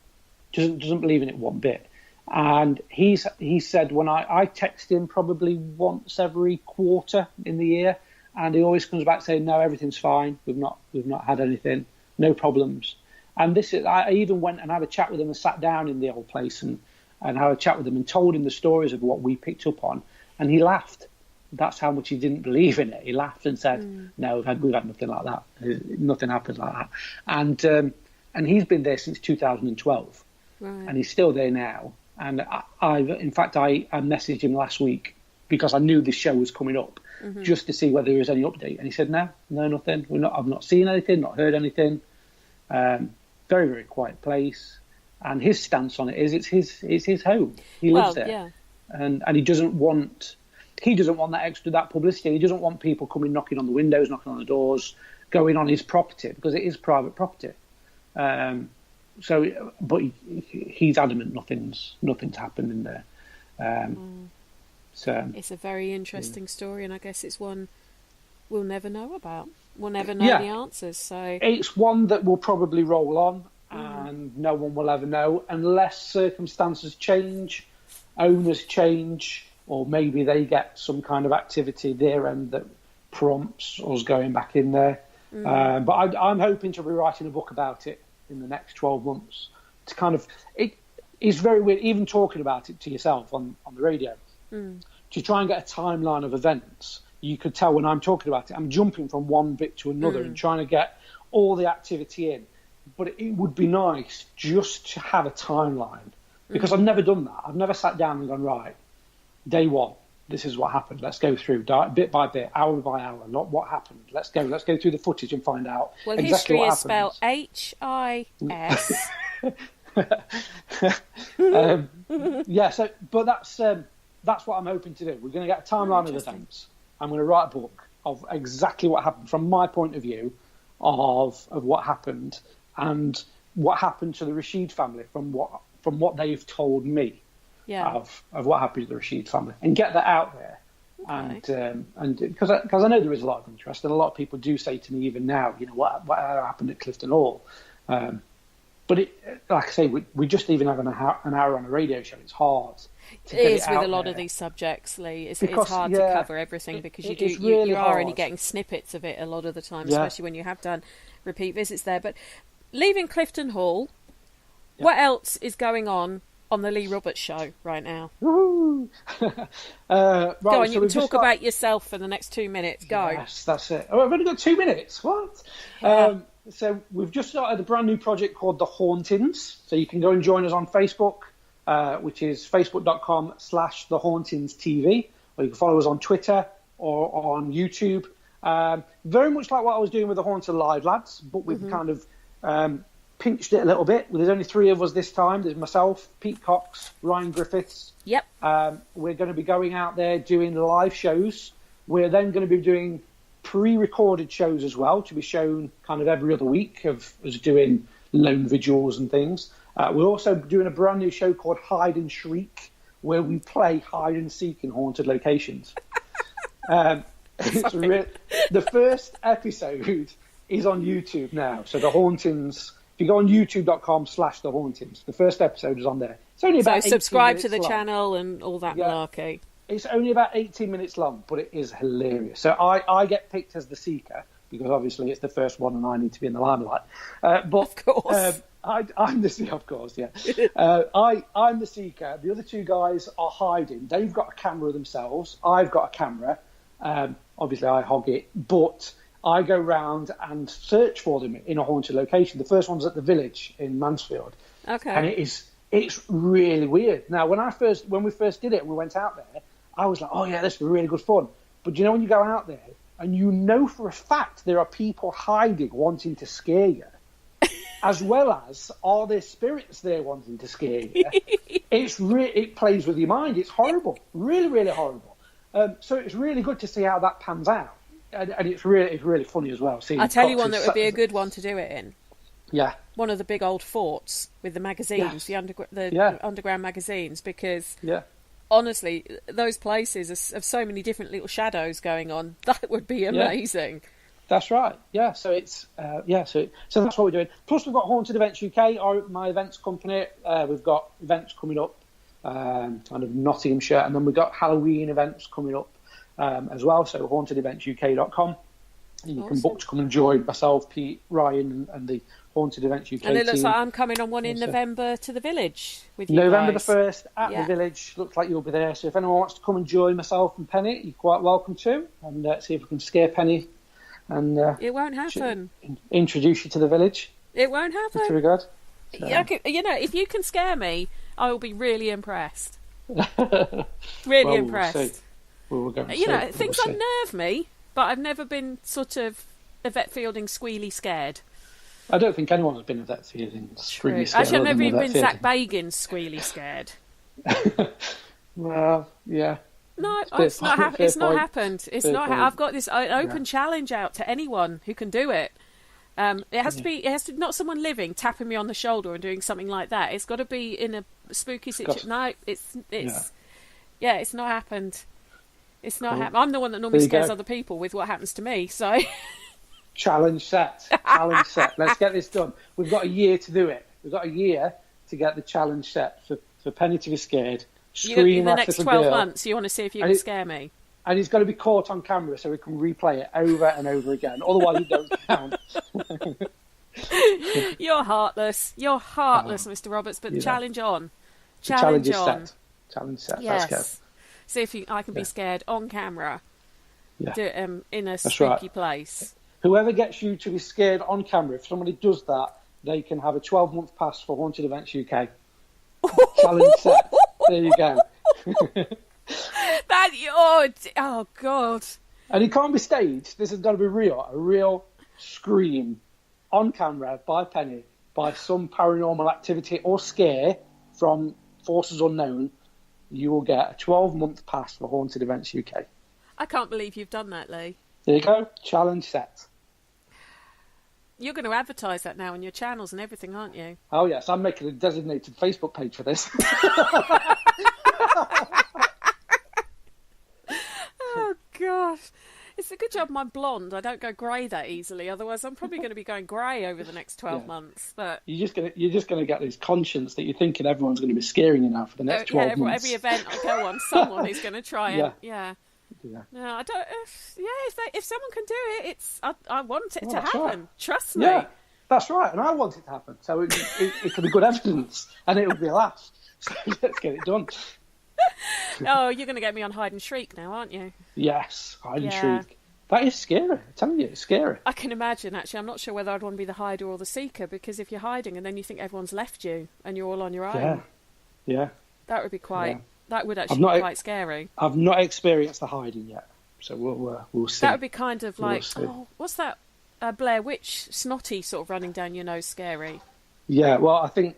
Doesn't believe in it one bit. And he said, when I text him probably once every quarter in the year, and he always comes back saying, no, everything's fine. We've not had anything. No problems. And I even went and had a chat with him and sat down in the old place and had a chat with him and told him the stories of what we picked up on. And he laughed. That's how much he didn't believe in it. He laughed and said, no, we've had nothing like that. Nothing happened like that. And he's been there since 2012. Right. And he's still there now. And I messaged him last week because I knew this show was coming up, just to see whether there was any update. And he said, no, nothing. I've not seen anything, not heard anything. Very, very quiet place. And his stance on it is it's his home. He lives there. Yeah. And he doesn't want that publicity. He doesn't want people coming knocking on the windows, knocking on the doors, going on his property, because it is private property. But he's adamant nothing's happened in there. So it's a very interesting story, and I guess it's one we'll never know about. We'll never know the answers. So it's one that will probably roll on, and no one will ever know unless circumstances change, owners change, or maybe they get some kind of activity there and that prompts us going back in there. But I'm hoping to be writing a book about it in the next 12 months. To kind of, it is very weird, even talking about it to yourself on the radio, to try and get a timeline of events. You could tell when I'm talking about it, I'm jumping from one bit to another and trying to get all the activity in. But it would be nice just to have a timeline, because I've never done that. I've never sat down and gone, right, day one, this is what happened. Let's go through bit by bit, hour by hour, not what happened. Let's go through the footage and find out exactly what happened. Well, history is spelled HIS. But that's what I'm hoping to do. We're going to get a timeline of events, I'm going to write a book of exactly what happened from my point of view of what happened and what happened to the Rashid family from what they've told me of what happened to the Rashid family, and get that out there. Okay. And because I know there is a lot of interest, and a lot of people do say to me even now, what happened at Clifton Hall. But like I say, we just even have an hour on a radio show. It's hard. It is with a lot of these subjects, Lee. It's hard to cover everything because you are only getting snippets of it a lot of the time, especially when you have done repeat visits there. But leaving Clifton Hall, what else is going on the Lee Roberts show right now? Woo! Go on, you can talk about yourself for the next 2 minutes. Go. Yes, that's it. Oh, I've only got 2 minutes. What? Yeah. So we've just started a brand new project called The Hauntings. So you can go and join us on Facebook, which is facebook.com/TheHauntingsTV, or you can follow us on Twitter or on YouTube. Very much like what I was doing with the Haunted Live lads, but we've kind of pinched it a little bit. There's only 3 of us this time. There's myself, Pete Cox, Ryan Griffiths. Yep. We're going to be going out there doing live shows. We're then going to be doing pre-recorded shows as well to be shown kind of every other week of us doing lone vigils and things. We're also doing a brand new show called Hide and Shriek, where we play hide and seek in haunted locations. The first episode is on YouTube now. So The Hauntings, if you go on youtube.com/The Hauntings, the first episode is on there. It's only about subscribe to the channel and all that malarkey. It's only about 18 minutes long, but it is hilarious. So I get picked as the seeker because obviously it's the first one and I need to be in the limelight. But of course. I'm the seeker, of course, yeah. I'm the seeker. The other 2 guys are hiding. They've got a camera themselves. I've got a camera. Obviously, I hog it, but I go round and search for them in a haunted location. The first one's at the Village in Mansfield. Okay. And it's really weird. Now, when we first did it and we went out there, I was like, oh yeah, this will be really good fun. But when you go out there and for a fact there are people hiding wanting to scare you, as well as are there spirits there wanting to scare you, it plays with your mind. It's horrible, really, really horrible. So it's really good to see how that pans out, and it's really funny as well. I'll tell you one that would be a good one to do it in. Yeah. One of the big old forts with the magazines, the underground magazines, because honestly, those places have so many different little shadows going on. That would be amazing. That's right. Yeah. So it's so that's what we're doing. Plus, we've got Haunted Events UK, my events company. We've got events coming up, kind of Nottinghamshire, and then we've got Halloween events coming up as well. So hauntedeventsuk.com. You can book to come and join myself, Pete, Ryan, and the Haunted Events UK And it looks team. like I'm coming on one in November to the Village with you November guys. the 1st at the Village. Looks like you'll be there. So if anyone wants to come and join myself and Penny, you're quite welcome to. And see if we can scare Penny. And it won't happen. Introduce you to the Village. It won't happen. With regard. So. If you can scare me, I will be really impressed. Really impressed. We'll go and see. Things unnerve me, but I've never been sort of Yvette Fielding squealy scared. I don't think anyone has been Yvette Fielding squealy scared. Actually, I've never even been Zach Bagans squealy scared. Well, yeah. No, it's not happened. It's not. I've got this open challenge out to anyone who can do it. It has to be. It has to not someone living tapping me on the shoulder and doing something like that. It's got to be in a spooky situation. No, it's not happened. It's not happened. I'm the one that normally scares other people with what happens to me. So challenge set. Let's get this done. We've got a year to do it. We've got a year to get the challenge set for Penny to be scared. Scream in the next 12 months, you want to see if you can scare me. And he's got to be caught on camera so we can replay it over and over again. Otherwise, it don't count. You're heartless. Mr. Roberts. But challenge on. Challenge set. Yes. Let's go. See if I can be scared on camera. Yeah. Do it in a spooky place. Whoever gets you to be scared on camera, if somebody does that, they can have a 12-month pass for Haunted Events UK. Challenge set. There you go. Oh God! And it can't be staged. This has got to be real. A real scream on camera by Penny by some paranormal activity or scare from forces unknown. You will get a 12-month pass for Haunted Events UK. I can't believe you've done that, Lee. There you go. Challenge set. You're going to advertise that now on your channels and everything, aren't you? Oh, yes. I'm making a designated Facebook page for this. Oh, gosh. It's a good job I'm blonde. I don't go grey that easily. Otherwise, I'm probably going to be going grey over the next 12 months. But you're just going to get this conscience that you're thinking everyone's going to be scaring you now for the next 12 months. Every event I go on, someone is going to try and Yeah. No, I don't. If someone can do it, I want it to happen. Right. Trust me. Yeah, that's right, and I want it to happen. So it can be good evidence, and it'll be a laugh. So let's get it done. Oh, you're going to get me on hide and shriek now, aren't you? Yes, hide and shriek. That is scary. I'm telling you, it's scary. I can imagine. Actually, I'm not sure whether I'd want to be the hider or the seeker, because if you're hiding and then you think everyone's left you and you're all on your own, yeah, that would be quite. Yeah. That would actually be quite scary. I've not experienced the hiding yet, so we'll see. That would be kind of like, what's that Blair Witch snotty sort of running down your nose scary? Yeah, well, I think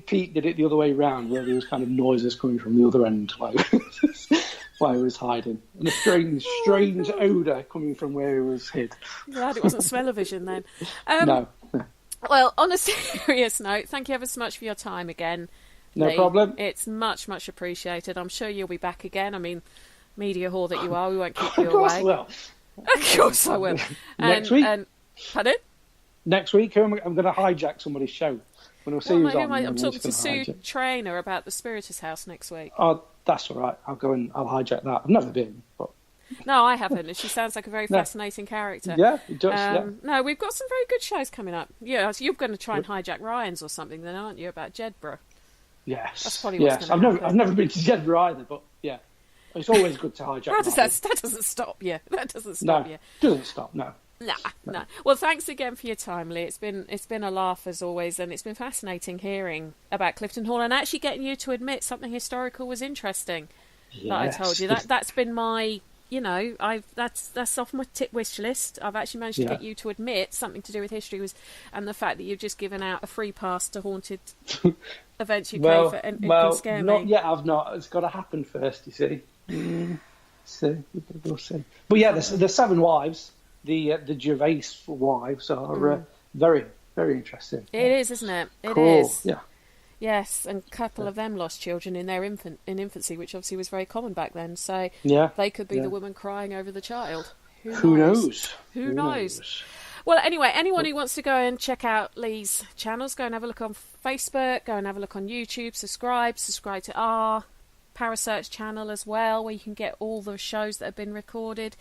Pete did it the other way round, where there was kind of noises coming from the other end while he was hiding, and a strange odour coming from where he was hid. Glad it wasn't smell-o-vision then. No. Well, on a serious note, thank you ever so much for your time again. No Lee. problem. It's much, much appreciated. I'm sure you'll be back again. I mean, media whore that you are, we won't keep you away. Of course I will. Of course I will. Next week? Pardon? Next week, I'm going to hijack somebody's show. When I'll see who's on. I'm talking to Sue Trainer about the Spiritist House next week. Oh, that's all right. I'll go and I'll hijack that. I've never been, but... No, I haven't. And she sounds like a very fascinating character. Yeah, it does, No, we've got some very good shows coming up. Yeah, so you're going to try and hijack Ryan's or something then, aren't you, about Jedburgh? Yes. That's probably what's I've never been to Jedburgh either, but yeah. It's always good to hijack. That doesn't stop you. That doesn't stop you. Doesn't stop, no. No. Well, thanks again for your time, Lee. It's been a laugh as always, and it's been fascinating hearing about Clifton Hall and actually getting you to admit something historical was interesting. Yes. That I told you. That's been my, that's off my tip wish list. I've actually managed to get you to admit something to do with history and the fact that you've just given out a free pass to haunted events UK and can scare me. Not yet. I've not. It's got to happen first. You see. We'll see. But yeah, the Seven Wives. The Gervais wives are very, very interesting. It is, isn't it? It cool. is. Yeah. Yes, and a couple of them lost children in their infancy, which obviously was very common back then. So they could be the woman crying over the child. Who knows? Who knows? Well, anyway, anyone who wants to go and check out Lee's channels, go and have a look on Facebook, go and have a look on YouTube, subscribe to our Parasearch channel as well, where you can get all the shows that have been recorded.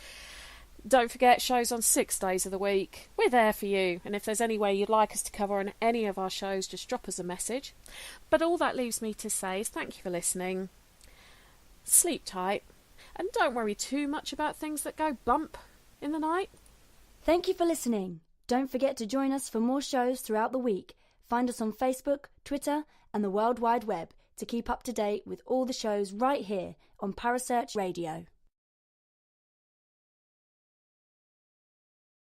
Don't forget, shows on 6 days of the week. We're there for you. And if there's any way you'd like us to cover on any of our shows, just drop us a message. But all that leaves me to say is thank you for listening. Sleep tight. And don't worry too much about things that go bump in the night. Thank you for listening. Don't forget to join us for more shows throughout the week. Find us on Facebook, Twitter, and the World Wide Web to keep up to date with all the shows right here on Parasearch Radio.